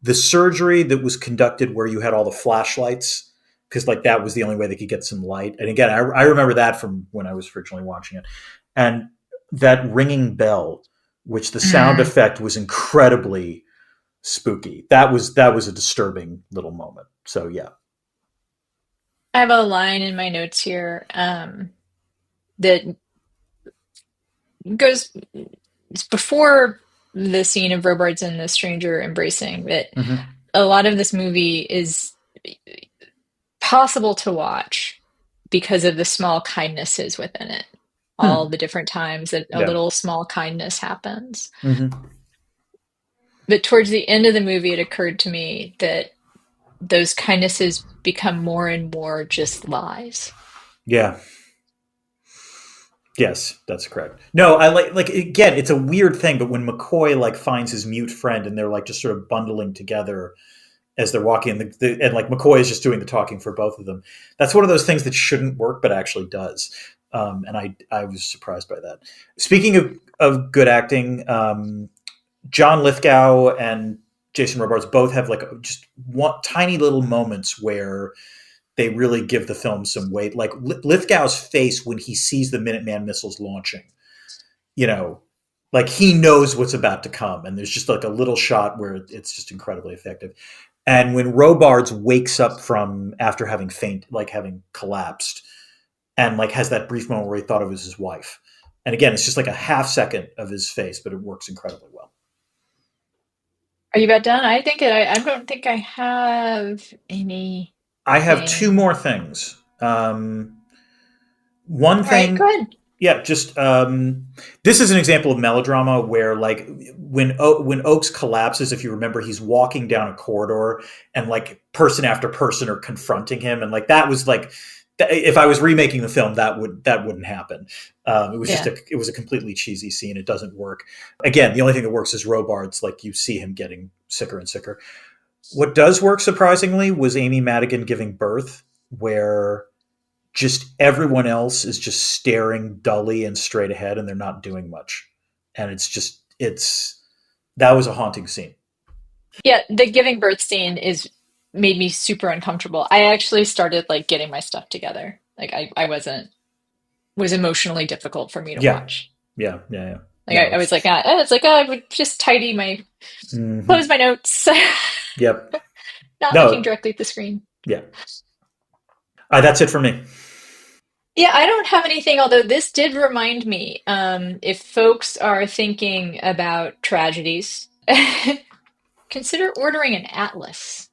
Speaker 2: The surgery that was conducted where you had all the flashlights, because like that was the only way they could get some light. And again, I remember that from when I was originally watching it. And that ringing bell, which the sound
Speaker 1: Mm.
Speaker 2: effect was incredibly spooky. That was a disturbing little moment. So yeah.
Speaker 1: I have a line in my notes here that goes it's before the scene of Robards and the stranger embracing that
Speaker 2: Mm-hmm.
Speaker 1: a lot of this movie is possible to watch because of the small kindnesses within it. All
Speaker 2: Hmm.
Speaker 1: the different times that a
Speaker 2: Yeah.
Speaker 1: little small kindness happens.
Speaker 2: Mm-hmm.
Speaker 1: But towards the end of the movie, it occurred to me that those kindnesses become more and more just lies.
Speaker 2: Yeah. Yes, that's correct. No, I like again, it's a weird thing, but when McCoy like finds his mute friend and they're like just sort of bundling together as they're walking, and like McCoy is just doing the talking for both of them. That's one of those things that shouldn't work, but actually does. And I was surprised by that. Speaking of good acting, John Lithgow and Jason Robards both have like just one tiny little moments where they really give the film some weight. Like Lithgow's face when he sees the Minuteman missiles launching, you know, like he knows what's about to come, and there's just like a little shot where it's just incredibly effective. And when Robards wakes up from after having like having collapsed, and like has that brief moment where he thought it was his wife, and again, it's just like a half second of his face, but it works incredibly well.
Speaker 1: Are you about done? I don't think I have anything.
Speaker 2: I have two more things. One
Speaker 1: All right, go
Speaker 2: thing,
Speaker 1: ahead.
Speaker 2: yeah, just this is an example of melodrama where, like, when Oakes collapses, if you remember, he's walking down a corridor, and like person after person are confronting him, and like that was like, if I was remaking the film, that wouldn't happen. It was just
Speaker 1: Yeah.
Speaker 2: it was a completely cheesy scene. It doesn't work. Again, the only thing that works is Robards. Like you see him getting sicker and sicker. What does work surprisingly was Amy Madigan giving birth, where just everyone else is just staring dully and straight ahead and they're not doing much. And it's that was a haunting scene.
Speaker 1: Yeah, the giving birth scene is made me super uncomfortable. I actually started like getting my stuff together. Like I wasn't was emotionally difficult for me to
Speaker 2: Yeah.
Speaker 1: watch.
Speaker 2: Yeah. Yeah. Yeah.
Speaker 1: Like
Speaker 2: No.
Speaker 1: I was like, it's like I would just tidy my
Speaker 2: Mm-hmm.
Speaker 1: close my notes,
Speaker 2: Yep.
Speaker 1: not looking
Speaker 2: No.
Speaker 1: directly at the screen.
Speaker 2: Yeah. That's it for me.
Speaker 1: Yeah, I don't have anything, although this did remind me, if folks are thinking about tragedies, consider ordering an atlas.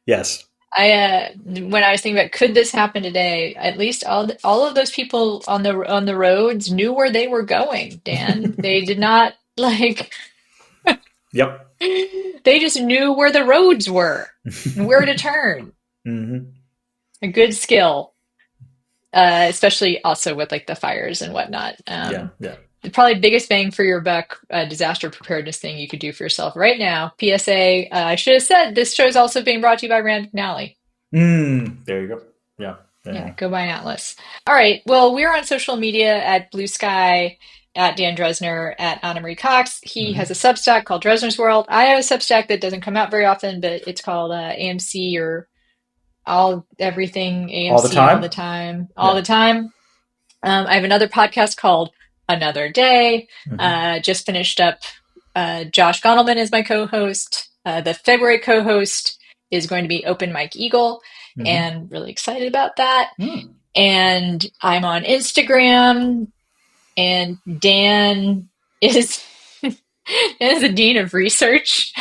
Speaker 2: Yes.
Speaker 1: When I was thinking about could this happen today, at least all of those people on the roads knew where they were going, Dan. They did not like
Speaker 2: Yep.
Speaker 1: They just knew where the roads were and where to turn.
Speaker 2: Mm-hmm.
Speaker 1: A good skill, especially also with like the fires and whatnot.
Speaker 2: Yeah.
Speaker 1: Probably biggest bang for your buck disaster preparedness thing you could do for yourself right now. PSA, I should have said this show is also being brought to you by Rand McNally.
Speaker 2: There you go. Yeah.
Speaker 1: Yeah, go buy an Atlas. All right. Well, we're on social media at Blue Sky, at Dan Dresner, at Anna Marie Cox. He has a Substack called Dresner's World. I have a Substack that doesn't come out very often, but it's called AMC or everything AMC
Speaker 2: all the time.
Speaker 1: All the time. I have another podcast called Another Day. Just finished up. Josh Gondelman is my co-host. The February co-host is going to be Open Mike Eagle, and really excited about that. And I'm on Instagram, and Dan is the dean of research.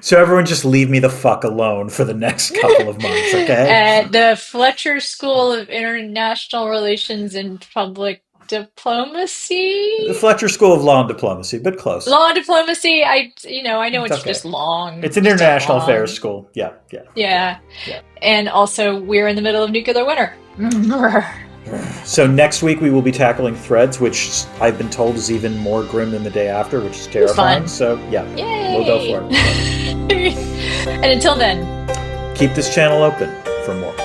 Speaker 2: So everyone just leave me the fuck alone for the next couple of months, okay?
Speaker 1: At the Fletcher School of International Relations and Public Diplomacy?
Speaker 2: The Fletcher School of Law and Diplomacy, but close.
Speaker 1: Law and Diplomacy, I know it's
Speaker 2: okay.
Speaker 1: Just long.
Speaker 2: It's an international affairs school. Yeah.
Speaker 1: And also, we're in the middle of nuclear winter.
Speaker 2: So next week we will be tackling Threads, which I've been told is even more grim than the day after, which is terrifying.
Speaker 1: Fun.
Speaker 2: So yeah,
Speaker 1: Yay.
Speaker 2: we'll go for it.
Speaker 1: And until then,
Speaker 2: keep this channel open for more.